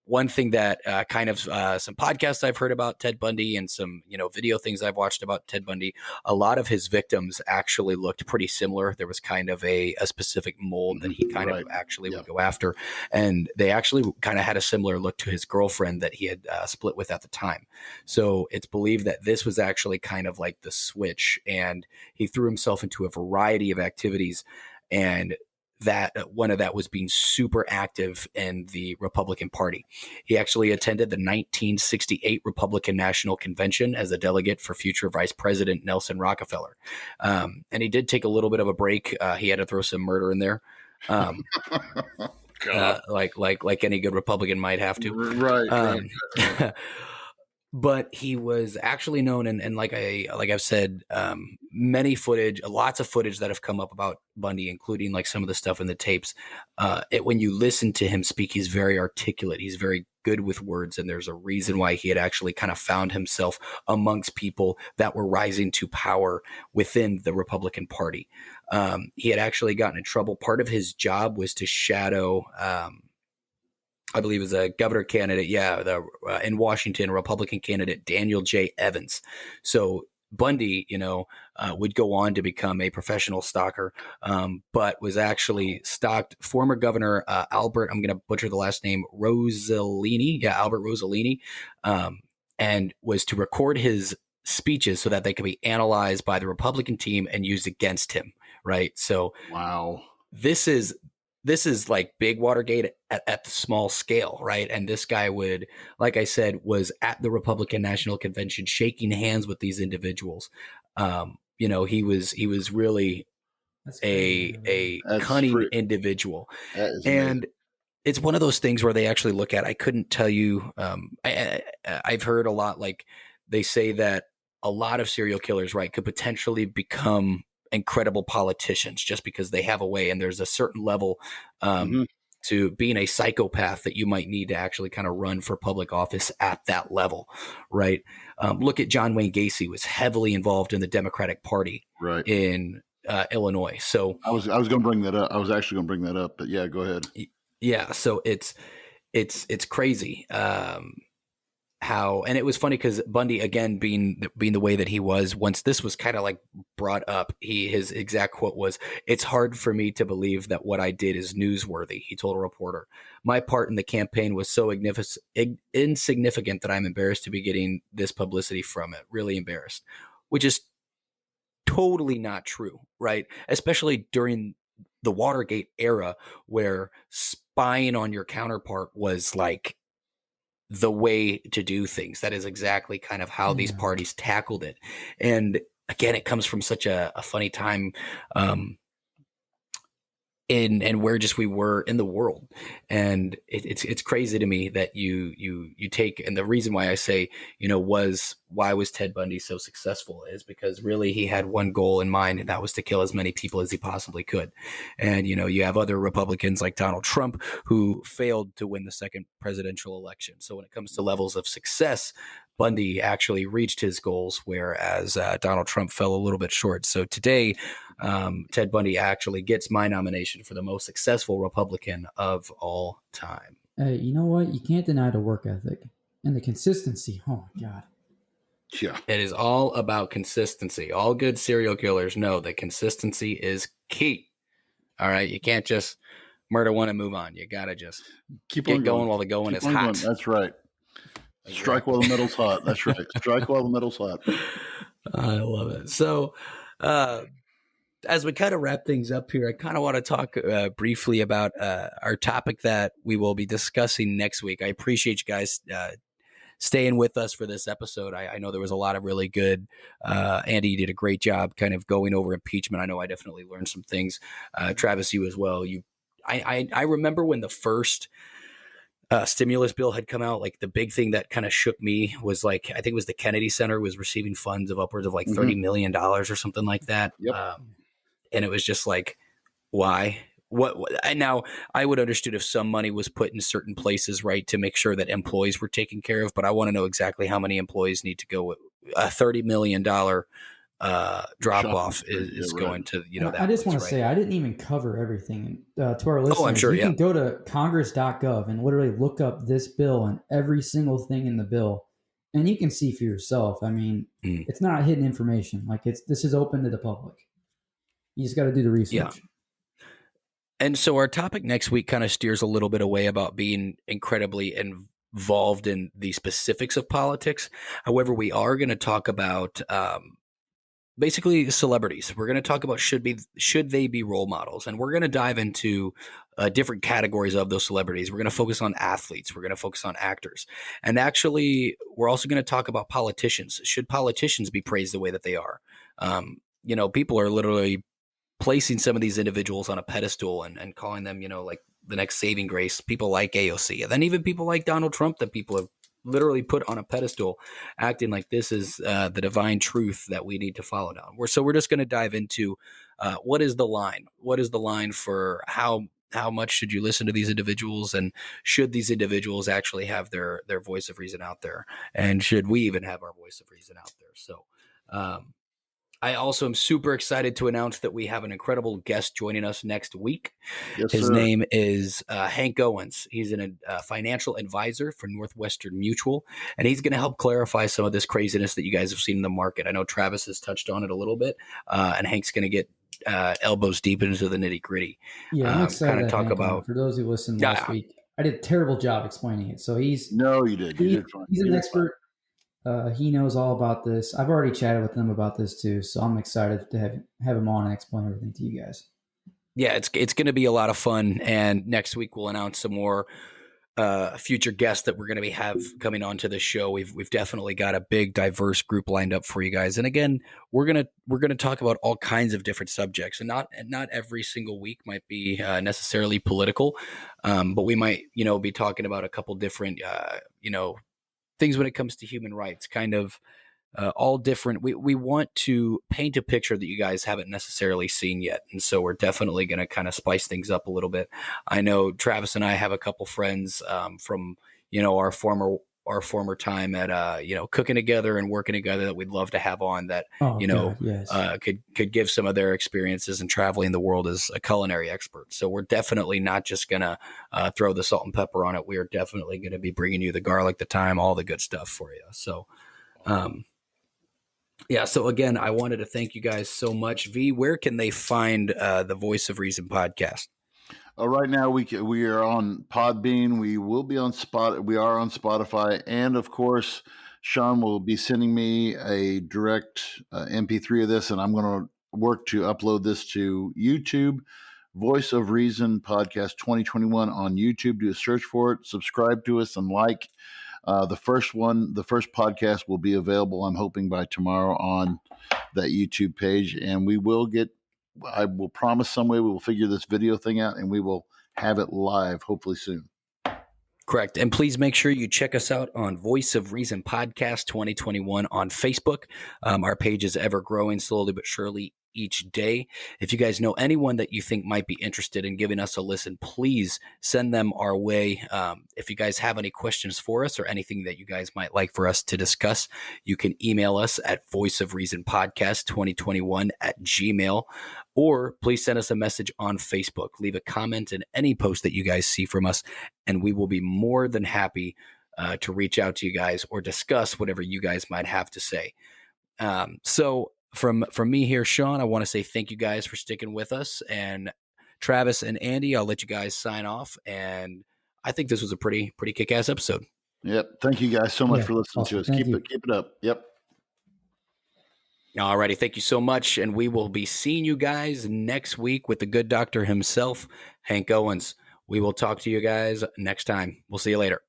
one thing that some podcasts I've heard about Ted Bundy and some, video things I've watched about Ted Bundy, a lot of his victims actually looked pretty similar. There was kind of a specific mold that he kind of actually would go after. And they actually kind of had a similar look to his girlfriend that he had split with at the time. So it's believed that this was actually kind of like the switch, and he threw himself into a variety of activities. And that one of that was being super active in the Republican Party. He actually attended the 1968 Republican National Convention as a delegate for future Vice President Nelson Rockefeller. And he did take a little bit of a break. He had to throw some murder in there. Like any good Republican might have to. Right. But he was actually known, and like I've said, lots of footage that have come up about Bundy, including like some of the stuff in the tapes. When you listen to him speak, he's very articulate. He's very good with words, and there's a reason why he had actually kind of found himself amongst people that were rising to power within the Republican Party. He had actually gotten in trouble. Part of his job was to shadow. I believe as a governor candidate, in Washington, Republican candidate Daniel J. Evans. So Bundy, would go on to become a professional stalker, but was actually stalked former Governor Albert, I'm going to butcher the last name, Rossellini. Yeah, Albert Rossellini, and was to record his speeches so that they could be analyzed by the Republican team and used against him, right? So wow. This is like big Watergate at the small scale, right? And this guy would, like I said, was at the Republican National Convention shaking hands with these individuals. He was really That's crazy. a That's cunning pretty. individual. That is amazing. And it's one of those things where they actually look at, I couldn't tell you, I've heard a lot, like they say that a lot of serial killers, right, could potentially become incredible politicians just because they have a way, and there's a certain level Mm-hmm. to being a psychopath that you might need to actually kind of run for public office at that level, right? Look at John Wayne Gacy, was heavily involved in the Democratic Party Right. in Illinois. So I was going to bring that up. I was actually going to bring that up, but yeah, go ahead. yeah, so it's crazy how, and it was funny because Bundy, again, being the way that he was, once this was kind of like brought up, his exact quote was, "It's hard for me to believe that what I did is newsworthy," he told a reporter. "My part in the campaign was so insignificant that I'm embarrassed to be getting this publicity from it, really embarrassed," which is totally not true, right? Especially during the Watergate era, where spying on your counterpart was like the way to do things. That is exactly kind of how these Yeah. parties tackled it. And again, it comes from such a funny time um, in and where just we were in the world. And it's crazy to me that you take, and the reason why I say, why was Ted Bundy so successful is because really he had one goal in mind, and that was to kill as many people as he possibly could. And you have other Republicans like Donald Trump who failed to win the second presidential election. So when it comes to levels of success, Bundy actually reached his goals, whereas Donald Trump fell a little bit short. So today, Ted Bundy actually gets my nomination for the most successful Republican of all time. Hey, you know what? You can't deny the work ethic and the consistency. Oh my god. Yeah. It is all about consistency. All good serial killers know that consistency is key. All right. You can't just murder one and move on. You got to just Keep get on going while the going Keep is on hot. going. That's right. Strike while the metal's hot. That's right. Strike while the metal's hot. I love it. So, as we kind of wrap things up here, I kind of want to talk briefly about our topic that we will be discussing next week. I appreciate you guys staying with us for this episode. I know there was a lot of really good. Andy, you did a great job kind of going over impeachment. I know I definitely learned some things. Travis, you as well. I remember when the first stimulus bill had come out, like the big thing that kind of shook me was like, I think it was the Kennedy Center was receiving funds of upwards of like $30 million or something like that. Yep. And it was just like, why? What? And now I would understood if some money was put in certain places, right, to make sure that employees were taken care of. But I want to know exactly how many employees need to go. A $30 million drop off is right. going to that. I just want to right? say I didn't even cover everything to our listeners. Oh, I'm sure. You Yeah. can go to congress.gov and literally look up this bill and every single thing in the bill, and you can see for yourself. I mean, it's not hidden information. Like this is open to the public. You just got to do the research. Yeah. And so our topic next week kind of steers a little bit away about being incredibly involved in the specifics of politics. However, we are going to talk about basically celebrities. We're going to talk about should they be role models, and we're going to dive into different categories of those celebrities. We're going to focus on athletes. We're going to focus on actors, and actually, we're also going to talk about politicians. Should politicians be praised the way that they are? People are literally placing some of these individuals on a pedestal and calling them, like the next saving grace. People like AOC, and then even people like Donald Trump that people have literally put on a pedestal, acting like this is the divine truth that we need to follow down. We're just going to dive into what is the line? What is the line for how much should you listen to these individuals, and should these individuals actually have their voice of reason out there, and should we even have our voice of reason out there? So, I also am super excited to announce that we have an incredible guest joining us next week. Yes, His sir. name is Hank Owens. He's a financial advisor for Northwestern Mutual, and he's going to help clarify some of this craziness that you guys have seen in the market. I know Travis has touched on it a little bit, and Hank's going to get elbows deep into the nitty gritty. Yeah, I'm excited kind of to talk Hank about. on. For those who listened last week, I did a terrible job explaining it. So No, you did. You did fine. He's You an did expert. He knows all about this. I've already chatted with him about this too, so I'm excited to have him on and explain everything to you guys. Yeah, it's going to be a lot of fun, and next week we'll announce some more future guests that we're going to have coming onto the show. We've definitely got a big, diverse group lined up for you guys. And again, we're gonna talk about all kinds of different subjects, and not every single week might be necessarily political, but we might be talking about a couple different things when it comes to human rights, kind of all different. We want to paint a picture that you guys haven't necessarily seen yet. And so we're definitely going to kind of spice things up a little bit. I know Travis and I have a couple friends from, our former time at, cooking together and working together that we'd love to have on that, Oh God, yes. could give some of their experiences in traveling the world as a culinary expert. So we're definitely not just going to throw the salt and pepper on it. We are definitely going to be bringing you the garlic, the thyme, all the good stuff for you. So, yeah. So again, I wanted to thank you guys so much. V, where can they find the Voice of Reason podcast? Right now, we are on Podbean. We will be on We are on Spotify, and of course, Sean will be sending me a direct MP3 of this, and I'm going to work to upload this to YouTube. Voice of Reason podcast 2021 on YouTube. Do a search for it. Subscribe to us and like. The first podcast will be available, I'm hoping, by tomorrow on that YouTube page, and I will promise some way we will figure this video thing out, and we will have it live hopefully soon. Correct. And please make sure you check us out on Voice of Reason Podcast 2021 on Facebook. Our page is ever growing slowly but surely each day. If you guys know anyone that you think might be interested in giving us a listen, please send them our way. If you guys have any questions for us or anything that you guys might like for us to discuss, you can email us at voiceofreasonpodcast2021@gmail.com, or please send us a message on Facebook. Leave a comment in any post that you guys see from us, and we will be more than happy to reach out to you guys or discuss whatever you guys might have to say. So from me here, Sean, I want to say thank you guys for sticking with us, and Travis and Andy, I'll let you guys sign off. And I think this was a pretty kick-ass episode. Yep. Thank you guys so much for listening awesome. to us. Thank you. Keep it up. Yep. All righty. Thank you so much. And we will be seeing you guys next week with the good doctor himself, Hank Owens. We will talk to you guys next time. We'll see you later.